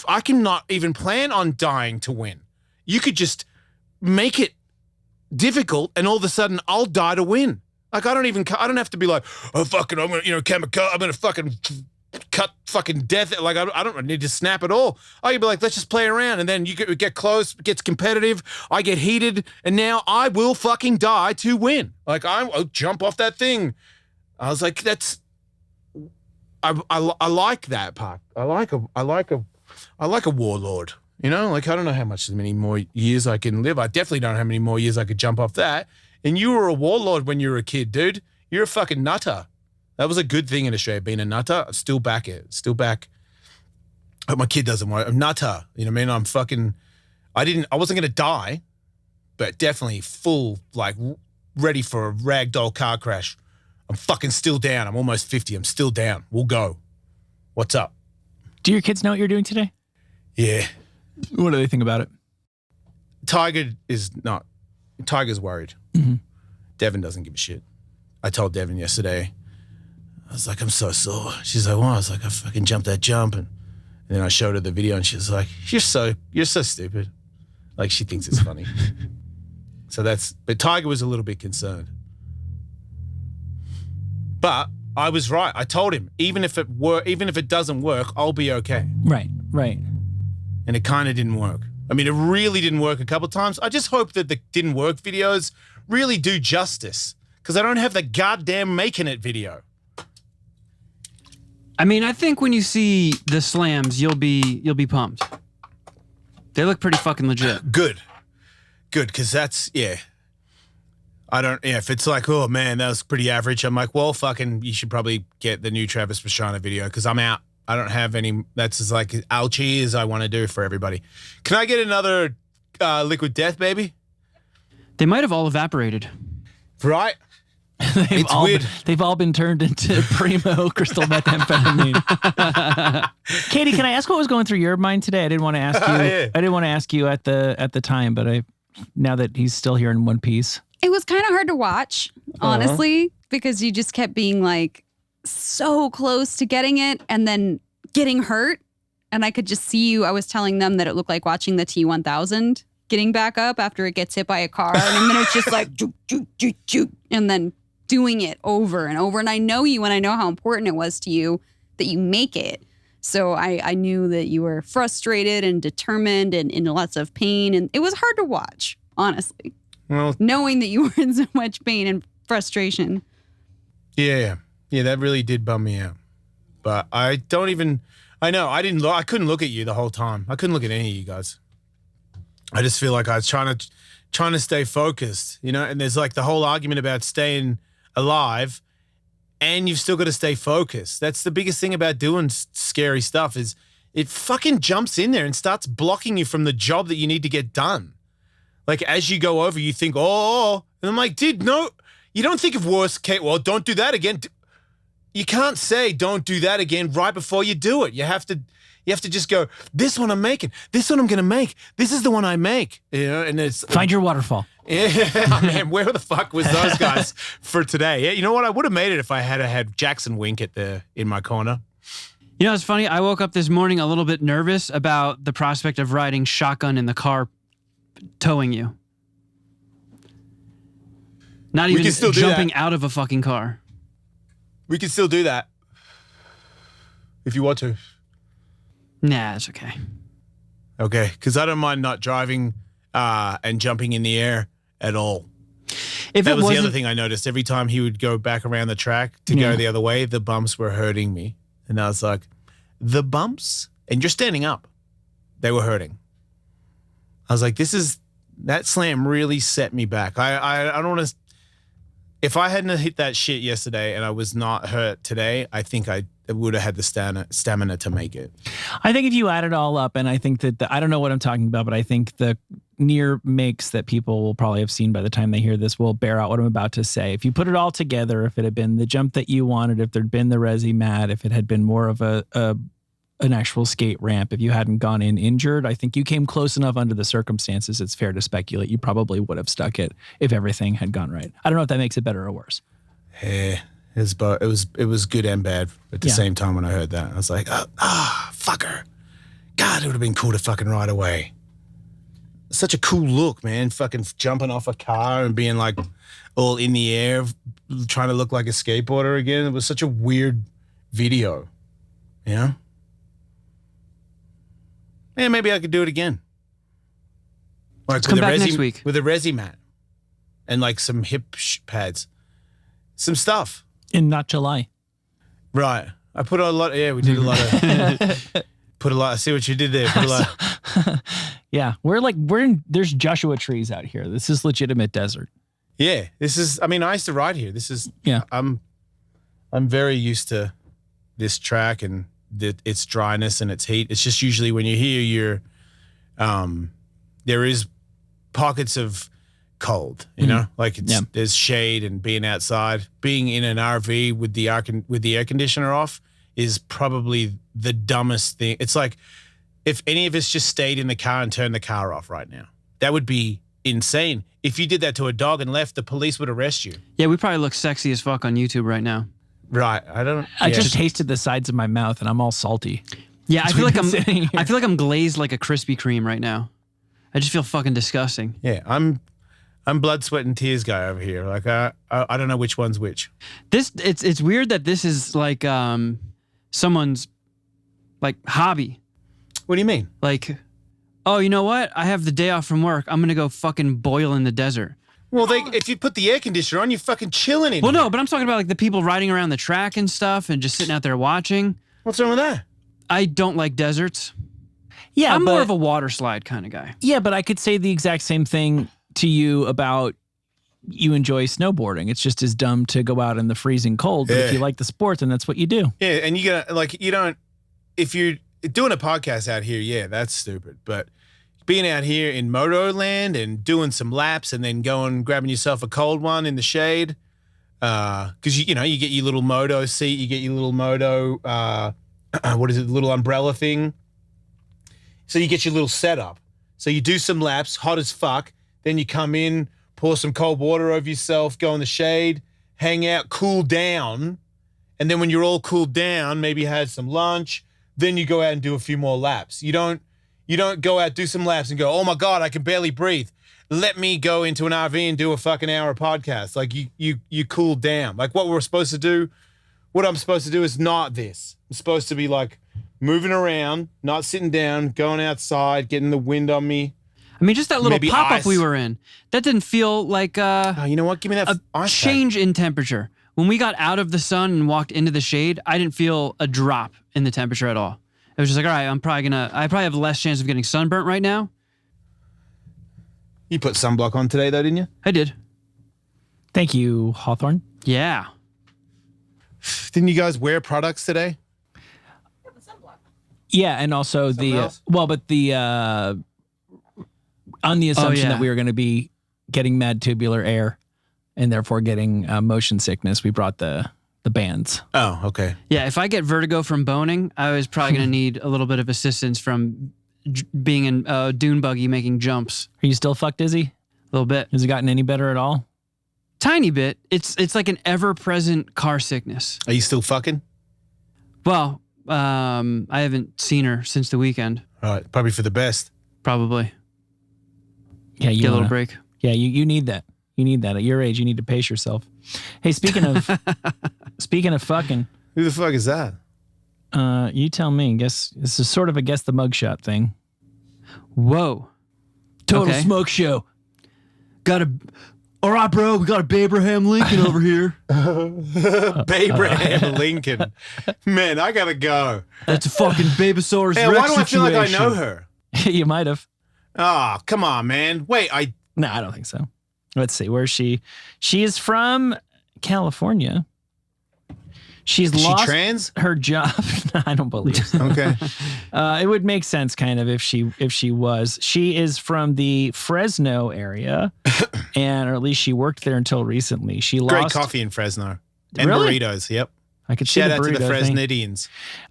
S1: I cannot even plan on dying to win. You could just make it difficult and all of a sudden I'll die to win. Like I don't have to be like, oh fucking, I'm gonna, kamikaze, I'm gonna fucking cut fucking death. Like I don't need to snap at all. I could be like, let's just play around, and then you get close, it gets competitive, I get heated, and now I will fucking die to win. Like I'll jump off that thing. I was like, I like that part. I like a warlord. Like I don't know how many more years I can live. I definitely don't know how many more years I could jump off that. And you were a warlord when you were a kid, dude. You're a fucking nutter. That was a good thing in Australia, being a nutter. Still back it. Still back. But my kid doesn't want it. I'm nutter. You know what I mean? I'm fucking, I wasn't going to die, but definitely full, like, ready for a ragdoll car crash. I'm fucking still down. I'm almost 50. I'm still down. We'll go. What's up?
S2: Do your kids know what you're doing today?
S1: Yeah.
S2: What do they think about it?
S1: Tiger's worried.
S2: Mm-hmm.
S1: Devin doesn't give a shit. I told Devin yesterday, I was like, I'm so sore. She's like, well, I was like, I fucking jumped that jump. And then I showed her the video and she was like, you're so stupid. Like, she thinks it's funny. But Tiger was a little bit concerned. But I was right. I told him, even if it doesn't work, I'll be okay.
S2: Right.
S1: And it kind of didn't work. I mean, it really didn't work a couple of times. I just hope that the didn't work videos really do justice, because I don't have the goddamn making it video.
S3: I mean, I think when you see the slams, you'll be pumped. They look pretty fucking legit.
S1: Good, because that's, yeah. If it's like, oh man, that was pretty average, I'm like, well, fucking, you should probably get the new Travis Pastrana video, because I'm out. I don't have any, that's as like ouchie as I want to do for everybody. Can I get another Liquid Death, baby?
S3: They might have all evaporated.
S1: Right?
S2: They've all been turned into primo crystal methamphetamine. Katie, can I ask what was going through your mind today? I didn't want to ask you.
S1: Yeah.
S2: I didn't want to ask you at the time, but now that he's still here in one piece.
S6: It was kind of hard to watch, honestly, because you just kept being like so close to getting it and then getting hurt. And I could just see you. I was telling them that it looked like watching the T-1000 getting back up after it gets hit by a car. And then it's just like, joop, joop, joop, joop, and then doing it over and over. And I know you, and I know how important it was to you that you make it. So I knew that you were frustrated and determined and in lots of pain. And it was hard to watch, honestly.
S1: Well,
S6: knowing that you were in so much pain and frustration.
S1: Yeah, that really did bum me out. But I couldn't look at you the whole time. I couldn't look at any of you guys. I just feel like I was trying to stay focused, you know, and there's like the whole argument about staying alive and you've still got to stay focused. That's the biggest thing about doing scary stuff is it fucking jumps in there and starts blocking you from the job that you need to get done. Like, as you go over, you think, oh, and I'm like, dude, no, you don't think of worst case. Well, don't do that again. You can't say don't do that again right before you do it. You have to just go, this one I'm making, this one I'm going to make. This is the one I make, you know, and it's.
S2: Find your waterfall.
S1: Yeah, man, where the fuck was those guys for today? Yeah, you know what? I would have made it if I had Jackson Wink in my corner.
S3: You know, it's funny. I woke up this morning a little bit nervous about the prospect of riding shotgun in the car towing you. Not even jumping out of a fucking car.
S1: We can still do that if you want to.
S3: Nah, it's okay.
S1: Okay, because I don't mind not driving and jumping in the air at all. That was the other thing I noticed. Every time he would go back around the track to go the other way, the bumps were hurting me. And I was like, the bumps? And you're standing up. They were hurting. I was like, that slam really set me back. I don't want to, if I hadn't hit that shit yesterday and I was not hurt today, I think I would have had the stamina to make it.
S2: I think if you add it all up, and I think that I don't know what I'm talking about, but I think the near makes that people will probably have seen by the time they hear this will bear out what I'm about to say. If you put it all together, if it had been the jump that you wanted, if there'd been the resi mat, if it had been more of an actual skate ramp, if you hadn't gone in injured, I think you came close enough under the circumstances. It's fair to speculate you probably would have stuck it if everything had gone right. I don't know if that makes it better or worse.
S1: Yeah, it was good and bad at the same time. When I heard that, I was like, fucker. God, it would have been cool to fucking ride away. Such a cool look, man. Fucking jumping off a car and being like all in the air, trying to look like a skateboarder again. It was such a weird video, you know? Yeah, maybe I could do it again. Like
S3: come back next week
S1: with a resi mat and like some hip pads, some stuff.
S2: In not July,
S1: right? I put a lot. Yeah, we did a lot of. Put a lot. I see what you did there. Put a lot.
S2: Yeah, there's Joshua trees out here. This is legitimate desert.
S1: Yeah, this is. I mean, I used to ride here. This is.
S2: Yeah.
S1: I'm very used to this track and its dryness and its heat. It's just usually when you're here, there is pockets of cold, you know, like there's shade and being outside. Being in an RV with the air conditioner off is probably the dumbest thing. It's like if any of us just stayed in the car and turned the car off right now, that would be insane. If you did that to a dog and left, the police would arrest you.
S3: Yeah, we probably look sexy as fuck on YouTube right now.
S1: Right.
S2: I just tasted the sides of my mouth and I'm all salty.
S3: Yeah, I feel like I'm glazed like a Krispy Kreme right now. I just feel fucking disgusting.
S1: Yeah, I'm blood, sweat, and tears guy over here. Like I don't know which one's which.
S3: It's weird that this is like someone's like hobby.
S1: What do you mean?
S3: Like, oh, you know what? I have the day off from work. I'm gonna go fucking boil in the desert.
S1: Well, if you put the air conditioner on, you're fucking chilling in.
S3: Well,
S1: here.
S3: no, but I'm talking about like the people riding around the track and stuff and just sitting out there watching.
S1: What's wrong with that?
S3: I don't like deserts.
S2: Yeah,
S3: I'm more of a water slide kind of guy.
S2: Yeah, but I could say the exact same thing to you about you enjoy snowboarding. It's just as dumb to go out in the freezing cold, but if you like the sport, then that's what you do.
S1: Yeah, and you gotta if you're doing a podcast out here, yeah, that's stupid. But being out here in Moto Land and doing some laps and then grabbing yourself a cold one in the shade, because you get your little moto seat, you get your little moto, what is it, the little umbrella thing. So you get your little setup. So you do some laps, hot as fuck. Then you come in, pour some cold water over yourself, go in the shade, hang out, cool down. And then when you're all cooled down, maybe had some lunch, then you go out and do a few more laps. You don't go out, do some laps and go, oh my God, I can barely breathe. Let me go into an RV and do a fucking hour podcast. Like you cool down. Like what I'm supposed to do is not this. I'm supposed to be like moving around, not sitting down, going outside, getting the wind on me.
S3: I mean, just that little
S1: Maybe
S3: pop-up
S1: ice.
S3: we were in, that didn't feel like
S1: you know what? Give me that
S3: a
S1: ice
S3: change in temperature. When we got out of the sun and walked into the shade, I didn't feel a drop in the temperature at all. It was just like, all right, I probably have less chance of getting sunburnt right now.
S1: You put sunblock on today though, didn't you?
S3: I did.
S2: Thank you, Hawthorne.
S3: Yeah.
S1: Didn't you guys wear products today?
S2: Yeah, and also
S1: else?
S2: On the assumption
S3: yeah.
S2: that we were going to be getting mad tubular air and therefore getting motion sickness, we brought the bands.
S1: Oh, okay.
S3: Yeah, if I get vertigo from boning, I was probably going to need a little bit of assistance from being in a dune buggy making jumps.
S2: Are you still fucked dizzy?
S3: A little bit.
S2: Has it gotten any better at all?
S3: Tiny bit. It's like an ever-present car sickness.
S1: Are you still fucking?
S3: Well, I haven't seen her since the weekend.
S1: All right, probably for the best.
S3: Probably.
S2: Yeah, you
S3: Get a little break.
S2: Yeah, you need that. You need that. At your age, you need to pace yourself. Hey, speaking of fucking,
S1: Who the fuck is that?
S2: you tell me. Guess this is sort of a guess the mugshot thing.
S3: Whoa.
S2: Total
S3: Okay.
S2: smoke show.
S3: All right, bro. We got a Abraham Lincoln over here.
S1: Abraham Lincoln. Man, I gotta go.
S3: That's a fucking Babysaurus
S1: Hey,
S3: Rex
S1: why do I feel like I know
S3: situation.
S1: her?
S2: You might have.
S1: Oh, come on, man. Wait,
S2: No, I don't think so. Let's see. Where's she? She is from California. She's
S1: is she
S2: lost
S1: trans?
S2: her job. No, I don't believe so.
S1: Okay.
S2: It would make sense kind of if she was. She is from the Fresno area, or at least she worked there until recently. She
S1: Great
S2: lost
S1: coffee in Fresno. And
S2: Really?
S1: burritos, yep.
S2: I could see
S1: Shout
S2: the
S1: out to the
S2: burrito thing.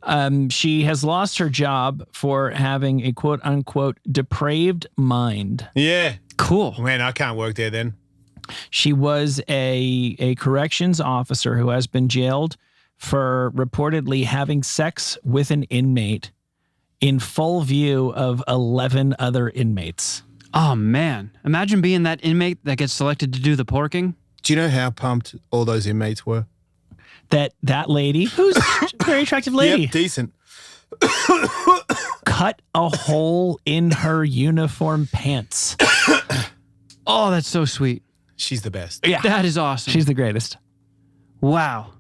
S1: Fresnidians.
S2: She has lost her job for having a quote unquote depraved mind.
S1: Yeah.
S3: Cool.
S1: Man, I can't work there then.
S2: She was a corrections officer who has been jailed for reportedly having sex with an inmate in full view of 11 other inmates.
S3: Oh, man. Imagine being that inmate that gets selected to do the porking.
S1: Do you know how pumped all those inmates were?
S2: That lady, who's a very attractive lady,
S1: Yep, decent.
S2: cut a hole in her uniform pants.
S3: Oh, that's so sweet.
S1: She's the best.
S2: Yeah.
S3: That is awesome.
S2: She's the greatest.
S3: Wow.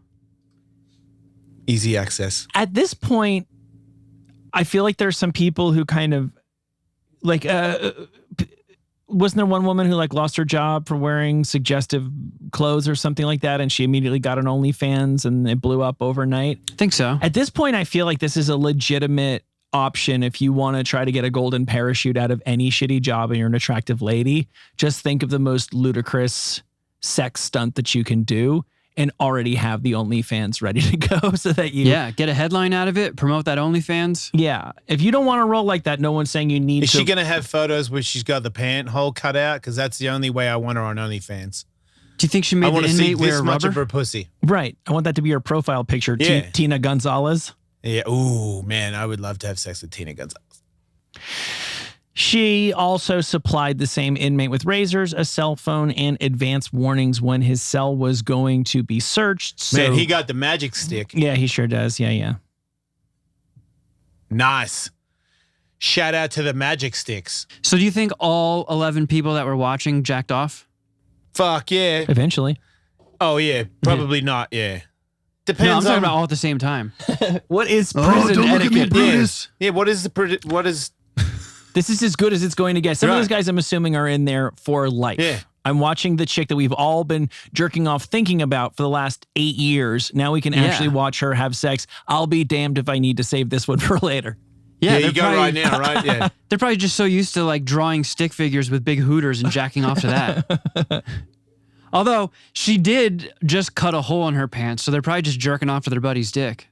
S1: Easy access.
S2: At this point, I feel like there's some people who kind of like, wasn't there one woman who like lost her job for wearing suggestive clothes or something like that? And she immediately got an OnlyFans and it blew up overnight.
S3: I think so.
S2: At this point, I feel like this is a legitimate option if you want to try to get a golden parachute out of any shitty job and you're an attractive lady. Just think of the most ludicrous sex stunt that you can do and already have the OnlyFans ready to go so that you...
S3: Yeah, get a headline out of it, promote that OnlyFans.
S2: Yeah. If you don't want to roll like that, no one's saying you need
S1: Is
S2: to...
S1: she going to have photos where she's got the pant hole cut out? Because that's the only way I want her on OnlyFans.
S3: Do you think she
S1: I
S3: made
S1: want
S3: the
S1: to see
S3: inmate wear
S1: this much
S3: rubber?
S1: of her pussy.
S2: Right. I want that to be your profile picture.
S1: Yeah.
S2: Tina Gonzalez.
S1: Yeah. Ooh, man, I would love to have sex with Tina Gonzalez.
S2: She also supplied the same inmate with razors, a cell phone, and advance warnings when his cell was going to be searched. So,
S1: Man, he got the magic stick.
S2: Yeah, he sure does. Yeah.
S1: Nice. Shout out to the magic sticks.
S3: So do you think all 11 people that were watching jacked off?
S1: Fuck yeah.
S2: Eventually.
S1: Oh yeah. Probably not. Yeah. Depends
S3: No, I'm talking
S1: on
S3: about all at the same time.
S2: What is prison etiquette?
S1: Yeah. What is
S2: This is as good as it's going to get. Some of
S1: Right.
S2: those guys, I'm assuming, are in there for life.
S1: Yeah.
S2: I'm watching the chick that we've all been jerking off thinking about for the last 8 years. Now we can
S3: Yeah.
S2: actually watch her have sex. I'll be damned if I need to save this one for later.
S1: Yeah,
S3: they're
S1: you go right now, right? Yeah.
S3: They're probably just so used to like drawing stick figures with big hooters and jacking off to that. Although she did just cut a hole in her pants, so they're probably just jerking off to their buddy's dick.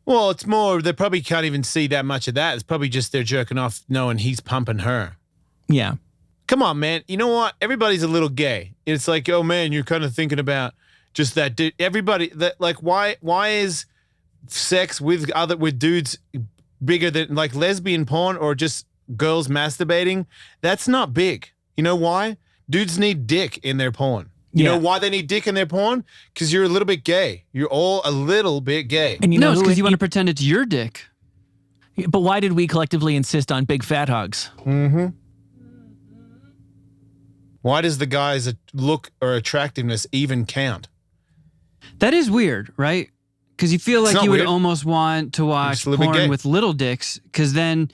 S1: Well, it's more, they probably can't even see that much of that. It's probably just they're jerking off knowing he's pumping her.
S2: Yeah.
S1: Come on, man. You know what? Everybody's a little gay. It's like, oh man, you're kind of thinking about just that. Everybody that like, why is sex with dudes bigger than like lesbian porn or just girls masturbating? That's not big. You know why? Dudes need dick in their porn. You know why they need dick in their porn? Because you're a little bit gay. You're all a little bit gay.
S2: And
S3: No, it's because you want to pretend it's your dick.
S2: But why did we collectively insist on big fat hugs?
S1: Mm-hmm. Why does the guy's look or attractiveness even count?
S3: That is weird, right? Because you feel
S1: It's
S3: like
S1: not
S3: you would
S1: weird.
S3: almost want to watch
S1: just a little bit gay.
S3: porn with little dicks, because then,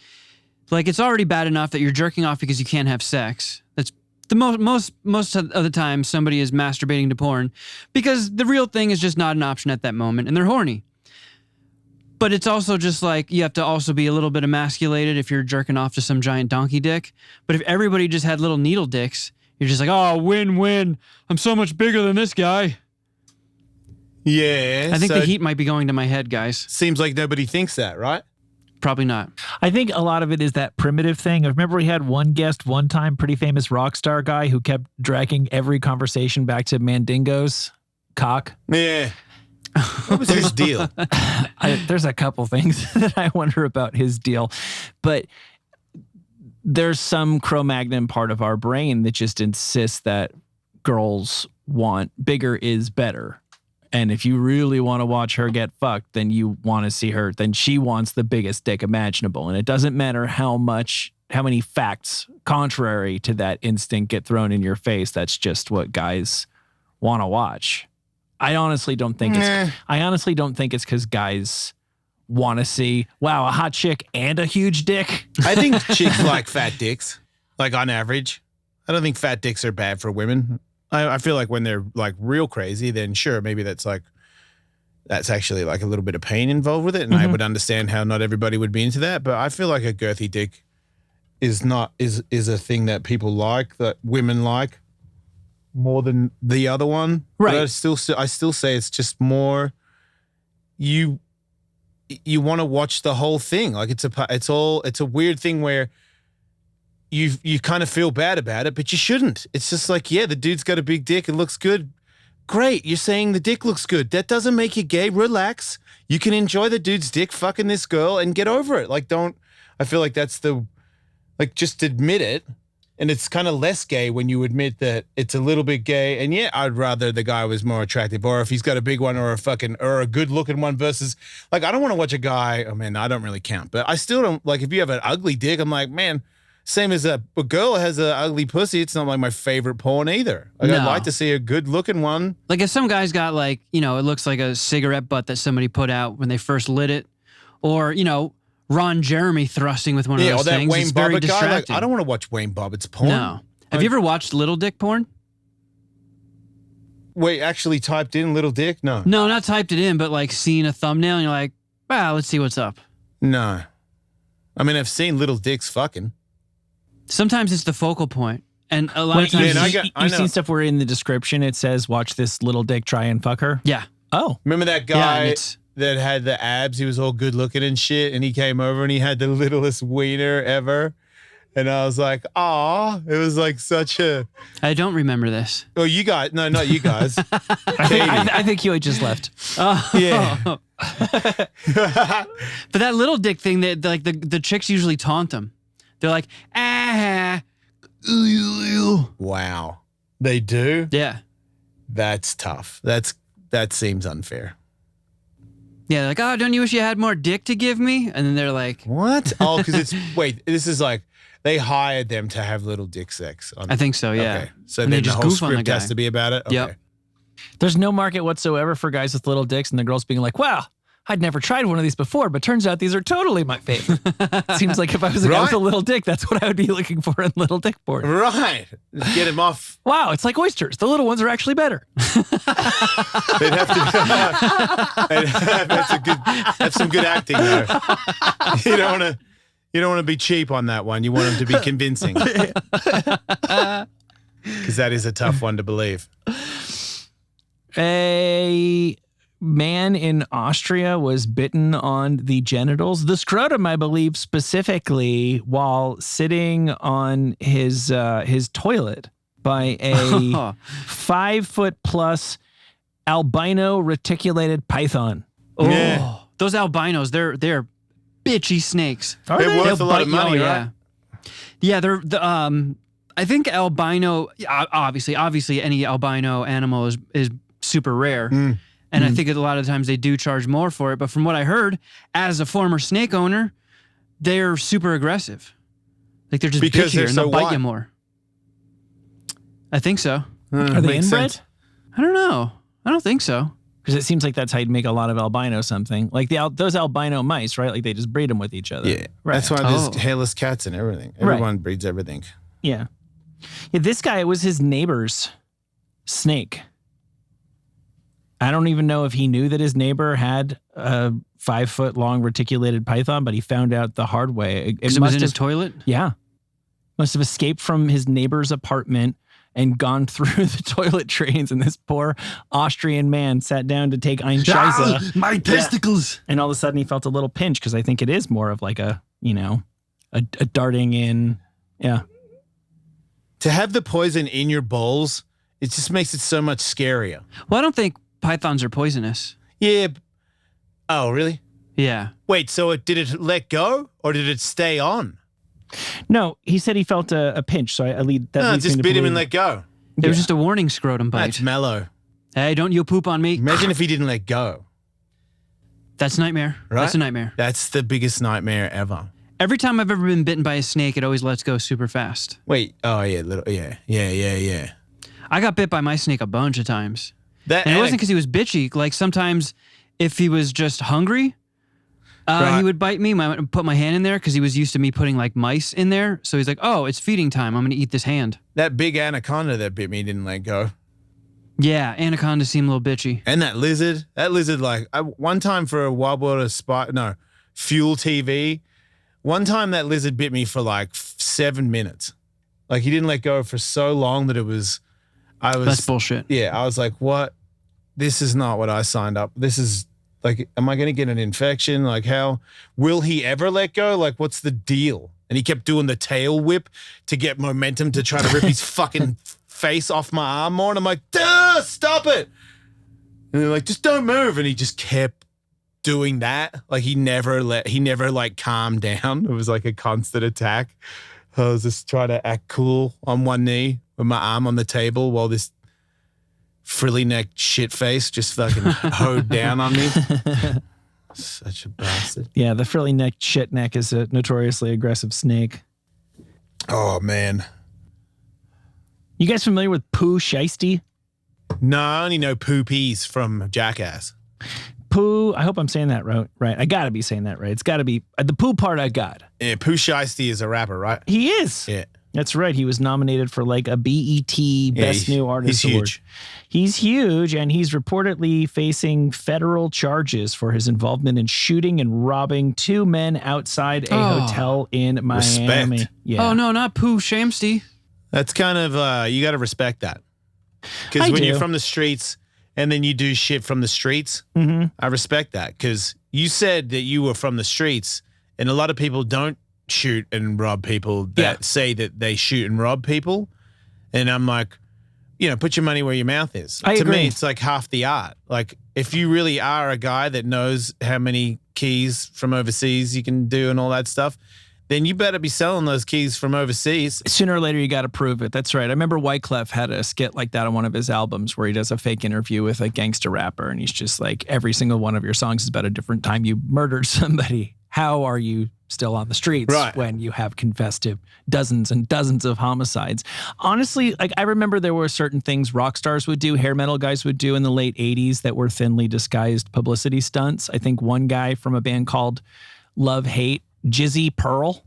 S3: like, it's already bad enough that you're jerking off because you can't have sex. That's the most of the time somebody is masturbating to porn because the real thing is just not an option at that moment, and they're horny. But it's also just like you have to also be a little bit emasculated if you're jerking off to some giant donkey dick. But if everybody just had little needle dicks, you're just like, oh, win-win. I'm so much bigger than this guy.
S1: Yeah.
S3: I think
S1: so
S3: the heat might be going to my head, guys.
S1: seems like nobody thinks that, right?
S3: Probably not.
S7: I think a lot of it is that primitive thing. I remember we had one guest one time, pretty famous rock star guy who kept dragging every conversation back to Mandingo's cock.
S1: Yeah. What was his deal?
S2: There's a couple things that I wonder about his deal, but there's some Cro-Magnon part of our brain that just insists that girls want bigger is better. And if you really want to watch her get fucked, then you want to see her, then she wants the biggest dick imaginable. And it doesn't matter how many facts contrary to that instinct get thrown in your face. That's just what guys want to watch. I honestly don't think it's because guys want to see, wow, a hot chick and a huge dick.
S1: I think chicks like fat dicks, like on average. I don't think fat dicks are bad for women. I feel like when they're like real crazy, then sure, maybe that's actually like a little bit of pain involved with it. And I would understand how not everybody would be into that. But I feel like a girthy dick is a thing that people like, that women like more than the other one.
S2: Right.
S1: But I still say it's just more you want to watch the whole thing. Like it's a weird thing where you kind of feel bad about it, but you shouldn't. It's just like, yeah, the dude's got a big dick and looks good. Great. You're saying the dick looks good. That doesn't make you gay. Relax. You can enjoy the dude's dick fucking this girl and get over it. Like, I feel like that's just admit it. And it's kind of less gay when you admit that it's a little bit gay. And yeah, I'd rather the guy was more attractive, or if he's got a big one or a good looking one versus, like, I don't want to watch a guy. Oh man, I don't really count, but I still don't, like, if you have an ugly dick, I'm like, man, same as a girl has an ugly pussy. It's not like my favorite porn either. Like,
S3: No.
S1: I'd like to see a good looking one.
S3: Like if some guy's got like, it looks like a cigarette butt that somebody put out when they first lit it, or, Ron Jeremy thrusting with one of
S1: Yeah, or
S3: those
S1: that
S3: things.
S1: Wayne
S3: It's very
S1: Bobbitt guy. Like,
S3: distracting.
S1: I don't want to watch Wayne Bobbitt's porn.
S3: No. Have you ever watched little dick porn?
S1: Wait, actually typed in little dick? No.
S3: No, not typed it in, but like seen a thumbnail and you're like, wow, let's see what's up.
S1: No. I mean, I've seen little dicks fucking.
S3: Sometimes it's the focal point. And a lot of
S2: Wait,
S3: times,
S2: you've seen stuff where in the description it says, watch this little dick try and fuck her?
S3: yeah.
S2: Oh.
S1: Remember that
S3: Yeah, and
S1: guy
S3: it's-
S1: that had the abs? He was all good looking and shit. And he came over and he had the littlest wiener ever. And I was like, aw, it was like such a.
S3: I don't remember this.
S1: Oh, you guys. No, not you guys.
S2: I think Huey just left.
S1: Yeah.
S3: But that little dick thing, that like the chicks usually taunt them. They're like, ah,
S1: Wow. They do?
S3: yeah.
S1: That's tough. That seems unfair.
S3: Yeah, like, oh, don't you wish you had more dick to give me? And then they're like,
S1: What? Oh, because this is like, they hired them to have little dick sex.
S3: I think so, yeah.
S1: Okay. So
S3: And
S1: then
S3: they
S1: the
S3: just
S1: whole
S3: goof on the
S1: script has
S3: guy.
S1: to be about it? Okay.
S3: Yep.
S2: There's no market whatsoever for guys with little dicks and the girls being like, wow, I'd never tried one of these before, but turns out these are totally my favorite. Seems like if I was a guy with a
S1: Right.
S2: little dick, that's what I would be looking for in little dick porn.
S1: Right. Let's get him off.
S2: Wow, it's like oysters. The little ones are actually better.
S1: They'd have to have some good acting though. You don't want to be cheap on that one. You want them to be convincing. Because that is a tough one to believe.
S2: A man in Austria was bitten on the genitals, the scrotum, I believe, specifically while sitting on his toilet by a 5-foot+ albino reticulated python.
S3: oh,
S1: Yeah.
S3: those albinos, they're bitchy snakes.
S1: They're worth
S3: They'll
S1: a lot
S3: bite
S1: of
S3: you,
S1: money,
S3: oh,
S1: right?
S3: Yeah, they're I think albino. Obviously, any albino animal is super rare, and I think a lot of times they do charge more for it. But from what I heard, as a former snake owner, they're super aggressive. Like they're just
S1: Because
S3: bitchier
S1: they're
S3: and
S1: so
S3: they'll bite
S1: what?
S3: you more. I think so.
S2: Are they
S1: Makes
S2: inbred?
S1: sense.
S3: I don't know. I don't think so.
S2: Because it seems like that's how you'd make a lot of albino something. Like those albino mice, right? Like they just breed them with each other.
S1: Yeah.
S2: Right.
S1: That's why there's
S3: Oh.
S1: hairless cats and everything.
S2: Right.
S1: Everyone breeds everything.
S2: Yeah. Yeah, this guy, it was his neighbor's snake. I don't even know if he knew that his neighbor had a 5-foot long reticulated python, but he found out the hard way.
S3: Because it was in his toilet.
S2: Yeah. Must have escaped from his neighbor's apartment and gone through the toilet drains. And this poor Austrian man sat down to take Einscheiße.
S3: My testicles.
S2: And all of a sudden he felt a little pinch because I think it is more of like a darting in. Yeah.
S1: To have the poison in your bowls, it just makes it so much scarier.
S3: Well, I don't think pythons are poisonous.
S1: Yeah. Oh, really?
S3: Yeah.
S1: Wait, so did it let go or did it stay on?
S2: No, he said he felt a pinch. So that
S1: No,
S2: leads
S1: just
S2: me to
S1: bit him
S2: believe-
S1: and let go.
S3: It was just a warning scrotum
S1: That's
S3: bite.
S1: mellow.
S3: Hey, don't you poop on me.
S1: Imagine if he didn't let go.
S3: That's nightmare.
S1: Right?
S3: That's a nightmare.
S1: That's the biggest nightmare ever.
S3: Every time I've ever been bitten by a snake, it always lets go super fast.
S1: Wait. Oh, yeah. Yeah.
S3: I got bit by my snake a bunch of times.
S1: That
S3: And it wasn't because he was bitchy. Like sometimes if he was just hungry,
S1: Right.
S3: he would bite me. I would put my hand in there because he was used to me putting like mice in there. So he's like, oh, it's feeding time. I'm going to eat this hand.
S1: that big anaconda that bit me didn't let go.
S3: Yeah, anacondas seem a little bitchy.
S1: And that lizard, like one time for a Wild Water Fuel TV, one time that lizard bit me for like 7 minutes. Like he didn't let go for so long that
S3: That's bullshit.
S1: Yeah, I was like, what? This is not what I signed up. This is like, am I going to get an infection? Like how will he ever let go? Like what's the deal? And he kept doing the tail whip to get momentum to try to rip his fucking face off my arm more. And I'm like, duh, stop it. And they're like, just don't move. And he just kept doing that. Like he never like calmed down. It was like a constant attack. I was just trying to act cool on one knee with my arm on the table while this frilly necked shit face just fucking hoed down on me. Such a bastard.
S2: Yeah, the frilly necked shit neck is a notoriously aggressive snake.
S1: Oh man.
S2: You guys familiar with Pooh Shiesty?
S1: No, I only know Poopies from Jackass.
S2: Pooh, I hope I'm saying that right. I gotta be saying that right. It's gotta be the Pooh part I got.
S1: Yeah, Pooh Shiesty is a rapper, right?
S2: He is.
S1: Yeah.
S7: That's right. He was nominated for like a BET Best New Artist
S1: he's
S7: Award.
S1: huge.
S7: He's huge, and he's reportedly facing federal charges for his involvement in shooting and robbing 2 men outside a hotel in Miami.
S1: Respect.
S7: Yeah.
S3: Oh, no, not Pooh Shamsty.
S1: That's kind of you got to respect that. Because when you're from the streets and then you do shit from the streets, I respect that. Because you said that you were from the streets, and a lot of people don't shoot and rob people that say that they shoot and rob people. And I'm like, put your money where your mouth is.
S7: I
S1: to
S7: agree.
S1: me, it's like half the art. Like, if you really are a guy that knows how many keys from overseas you can do and all that stuff, then you better be selling those keys from overseas.
S2: Sooner or later, you got to prove it. That's right. I remember Wyclef had a skit like that on one of his albums where he does a fake interview with a gangster rapper, and he's just like, every single one of your songs is about a different time you murdered somebody. How are you still on the streets when you have confessed to dozens and dozens of homicides? Honestly, like, I remember there were certain things rock stars would do, hair metal guys would do in the late 80s that were thinly disguised publicity stunts. I think one guy from a band called Love Hate, Jizzy Pearl.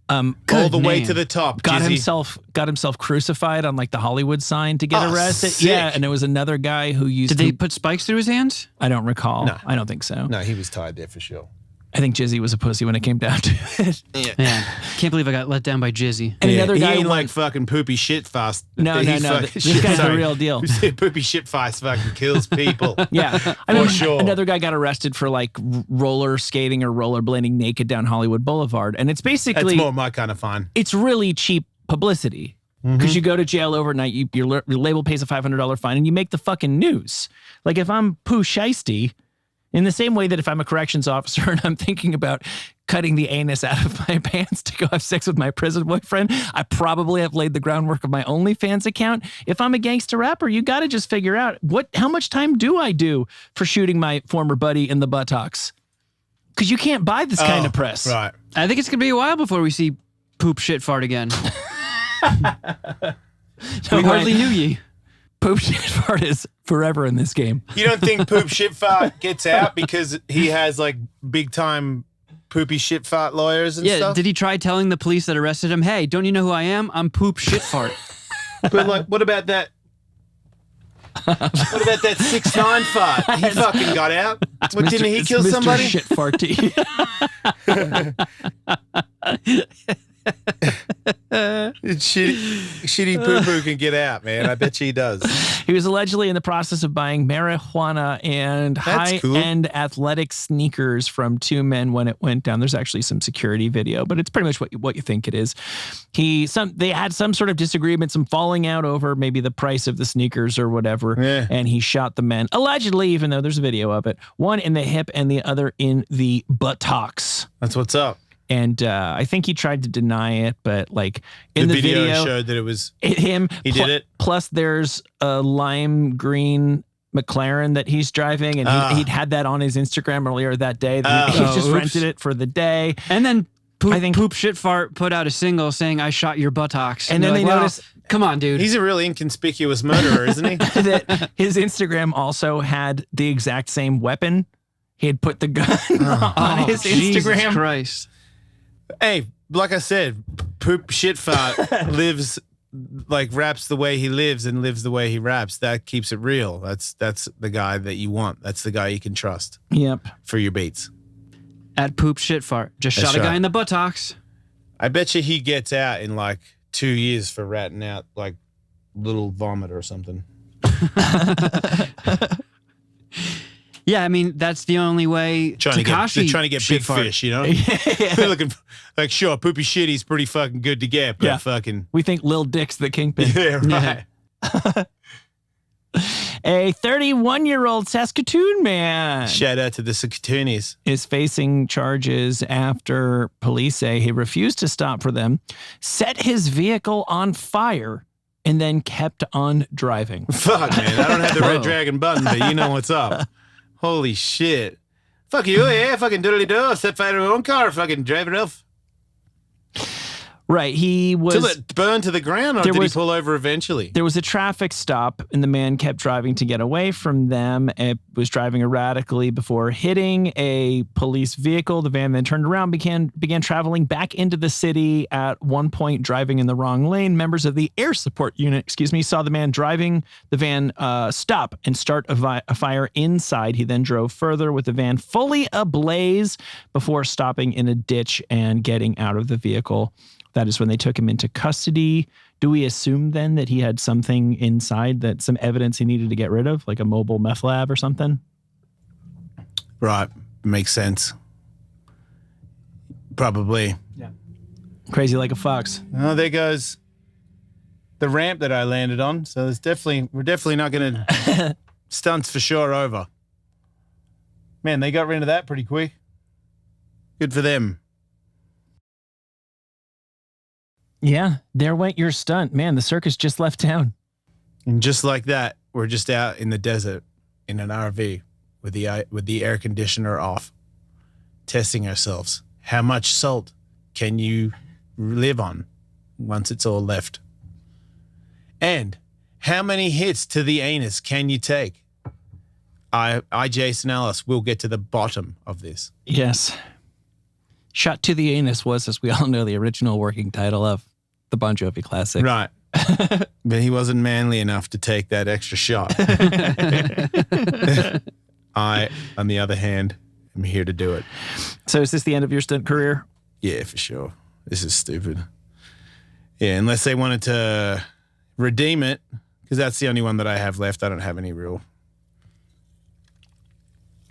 S1: All the way to the top.
S2: Got
S1: Jizzy.
S2: himself crucified on like the Hollywood sign to get arrested.
S1: Sick.
S2: Yeah, and there was another guy who used
S3: Did they put spikes through his hands?
S2: I don't recall.
S1: No.
S2: I don't think so.
S1: No, he was tied there for sure.
S2: I think Jizzy was a pussy when it came down to it.
S3: Man, can't believe I got let down by Jizzy.
S2: And another
S1: he
S2: guy
S1: ain't
S2: won-
S1: like fucking poopy shit fast.
S2: No.
S1: He's fucking
S2: This
S1: shit-
S2: guy's the
S1: sorry.
S2: real deal.
S1: Poopy shit fast fucking kills people.
S2: Yeah. I mean,
S1: sure.
S2: another guy got arrested for like roller skating or rollerblading naked down Hollywood Boulevard. And it's
S1: That's
S2: basically,
S1: more my kind of fun.
S2: it's really cheap publicity. Because you go to jail overnight, your label pays a $500 fine, and you make the fucking news. Like, if I'm Pooh Shiesty, in the same way that if I'm a corrections officer and I'm thinking about cutting the anus out of my pants to go have sex with my prison boyfriend, I probably have laid the groundwork of my OnlyFans account. If I'm a gangster rapper, you got to just figure out how much time do I do for shooting my former buddy in the buttocks? Because you can't buy this kind of press.
S1: Right.
S3: I think it's going to be a while before we see Poop Shit Fart again. We hardly knew ye.
S2: Poop shit fart is forever in this game.
S1: You don't think Poop Shit Fart gets out because he has like big time poopy shit fart lawyers and
S3: Yeah,
S1: stuff?
S3: did he try telling the police that arrested him, hey, don't you know who I am? I'm Poop Shit Fart.
S1: But like, what about that? What about that 6ix9ine fart? He fucking got out. What, didn't he kill
S2: Mr.
S1: somebody?
S2: Shit farty.
S1: Shitty poo-poo can get out, man. I bet he does.
S2: He was allegedly in the process of buying marijuana and
S1: That's cool.
S2: high-end athletic sneakers from 2 men when it went down. There's actually some security video, but it's pretty much what you think it is. They had some sort of disagreement, some falling out over maybe the price of the sneakers or whatever, and he shot the men, allegedly, even though there's a video of it, one in the hip and the other in the buttocks.
S1: That's what's up.
S2: And I think he tried to deny it, but like in the video
S1: showed that it was
S2: him.
S1: He did it.
S2: Plus, there's a lime green McLaren that he's driving, and he'd had that on his Instagram earlier that day. He's just rented it for the day.
S3: And then
S2: I think-
S3: Poop Shit Fart put out a single saying, I shot your buttocks.
S2: And then
S3: they're
S2: they
S3: like,
S2: notice-
S3: come on, dude.
S1: He's a really inconspicuous murderer, isn't he?
S2: That his Instagram also had the exact same weapon. He had put the gun on his
S3: Jesus
S2: Instagram.
S3: Christ.
S1: Hey, like I said, Poop Shit Fart lives, like, raps the way he lives and lives the way he raps. That keeps it real. That's the guy that you want. That's the guy you can trust
S2: Yep.
S1: for your beats.
S3: At Poop Shit Fart. Just
S1: That's
S3: shot a guy
S1: right.
S3: in the buttocks.
S1: I bet you he gets out in like 2 years for ratting out like little vomit or something.
S3: Yeah, I mean, that's the only way
S1: They're trying to get
S3: Shit
S1: big
S3: Fart.
S1: fish, you know? They're looking for, like, sure, Poopy Shitty's pretty fucking good to get, but
S2: Yeah.
S1: fucking
S2: We think Lil Dick's the kingpin.
S1: yeah, right.
S2: A 31-year-old Saskatoon man
S1: Shout out to the Saskatoonies.
S2: is facing charges after police say he refused to stop for them, set his vehicle on fire, and then kept on driving.
S1: Fuck, man. I don't have the
S2: Whoa.
S1: red dragon button, but you know what's up. Holy shit. Fuck you, yeah. Fucking doodly-doo. Set fire to my own car. Fucking drive it off.
S2: Right. He was.
S1: Till it burned to the ground, or
S2: There
S1: did
S2: was-
S1: he pull over eventually?
S2: There was a traffic stop, and the man kept driving to get away from them. It was driving erratically before hitting a police vehicle. The van then turned around, began traveling back into the city. At one point, driving in the wrong lane. Members of the air support unit, saw the man driving the van stop and start a fire inside. He then drove further with the van fully ablaze before stopping in a ditch and getting out of the vehicle. That is when they took him into custody. Do we assume then that he had something inside, that some evidence he needed to get rid of, like a mobile meth lab or something?
S1: Right. Makes sense. Probably.
S2: Crazy like a fox.
S1: Oh, there goes the ramp that I landed on. So we're definitely not going to stunts for sure over. Man, they got rid of that pretty quick. Good for them.
S2: Yeah, there went your stunt. Man, the circus just left town.
S1: And just like that, we're just out in the desert in an RV with the air conditioner off, testing ourselves. How much salt can you live on once it's all left? And how many hits to the anus can you take? Jason Ellis, will get to the bottom of this.
S2: Yes. Shot to the Anus was, as we all know, the original working title of the Bon Jovi classic.
S1: Right. But he wasn't manly enough to take that extra shot. I, on the other hand, am here to do it.
S2: So is this the end of your stunt career?
S1: Yeah, for sure. This is stupid. Yeah, unless they wanted to redeem it, because that's the only one that I have left. I don't have any real.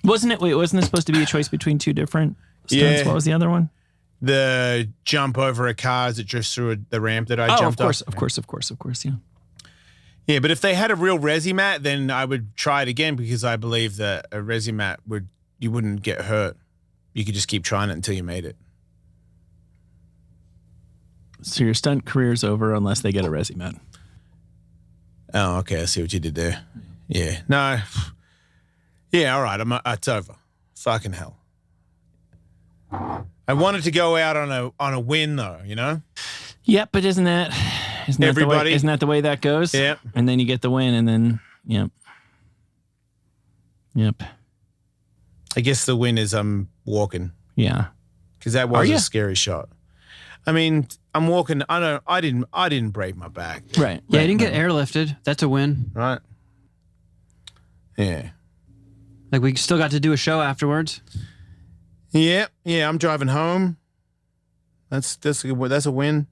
S2: Wasn't it supposed to be a choice between two different stunts?
S1: Yeah.
S2: What was the other one?
S1: The jump over a car as it drifts through the ramp that I jumped off.
S2: Of course, yeah.
S1: Yeah, but if they had a real Resi-mat, then I would try it again, because I believe that a Resi-mat you wouldn't get hurt. You could just keep trying it until you made it.
S2: So your stunt career's over unless they get a Resi-mat.
S1: Oh, okay. I see what you did there. Yeah. No. Yeah, all right. It's over. Fucking hell. I wanted to go out on a win, though, you know?
S2: Yep, but isn't that
S1: Everybody-
S2: isn't that the way that goes?
S1: Yep.
S2: And then you get the win, and then Yep.
S1: I guess the win is I'm walking,
S2: Yeah.
S1: because that
S2: Are
S1: was
S2: ya?
S1: a scary shot. I mean, I'm walking. I didn't break my back,
S2: Right.
S3: Yeah,
S2: right,
S3: he didn't get
S2: right.
S3: airlifted. That's a win.
S1: right? Yeah.
S3: Like, we still got to do a show afterwards.
S1: Yeah. I'm driving home. That's a win.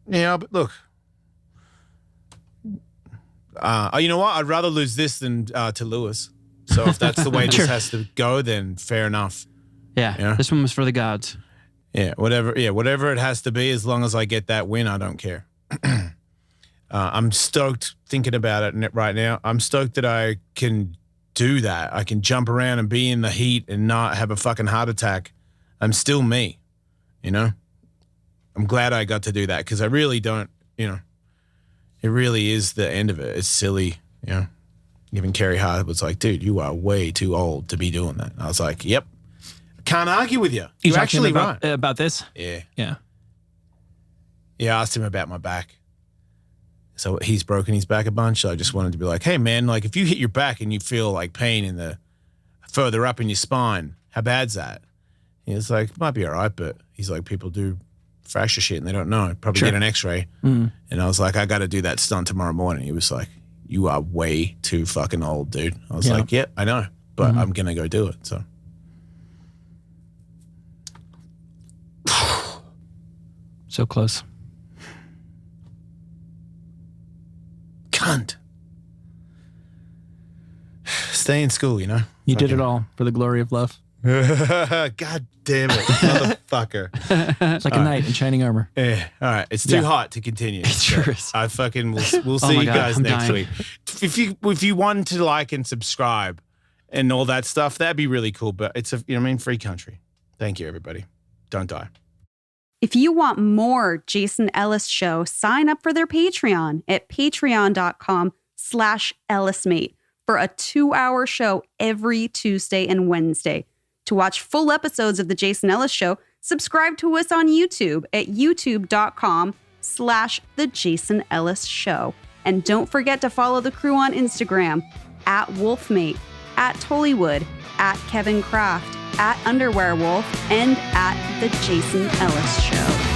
S1: Yeah, but look. You know what? I'd rather lose this than to Lewis. So if that's the way this has to go, then fair enough.
S3: Yeah, this one was for the gods.
S1: Yeah, whatever it has to be, as long as I get that win, I don't care. I'm stoked thinking about it right now. I'm stoked that I can do that. I can jump around and be in the heat and not have a fucking heart attack. I'm still me, you know? I'm glad I got to do that, because I really don't, you know, it really is the end of it. It's silly, you know? Even Carrie Hart was like, dude, you are way too old to be doing that. I was like, yep. Can't argue with you. You're actually right.
S2: About this?
S1: Yeah.
S2: Yeah.
S1: Yeah, I asked him about my back. So he's broken his back a bunch. So I just wanted to be like, hey, man, like if you hit your back and you feel like pain in the further up in your spine, how bad's that? He was like, might be all right, but he's like, people do fracture shit and they don't know. Probably get an x-ray. And I was like, I got to do that stunt tomorrow morning. He was like, you are way too fucking old, dude. I was like, yeah, I know, but I'm going to go do it. So.
S2: So close.
S1: Cunt. Stay in school, you know?
S2: You did it all for the glory of love.
S1: God damn it, motherfucker.
S2: It's like a knight in shining armor.
S1: Yeah. All right. It's too hot to continue.
S2: It sure is.
S1: I fucking we'll
S3: Oh
S1: see
S3: my
S1: you
S3: God,
S1: guys
S3: I'm
S1: next
S3: dying.
S1: week. If you want to like and subscribe and all that stuff, that'd be really cool. But it's free country. Thank you, everybody. Don't die.
S6: If you want more Jason Ellis show, sign up for their Patreon at patreon.com/Ellismate for a 2-hour show every Tuesday and Wednesday. To watch full episodes of The Jason Ellis Show, Subscribe to us on YouTube at youtube.com/The Jason Ellis Show. And don't forget to follow the crew on Instagram at Wolfmate, at Tullywood, at Kevin Kraft, at Underwear Wolf, and at The Jason Ellis Show.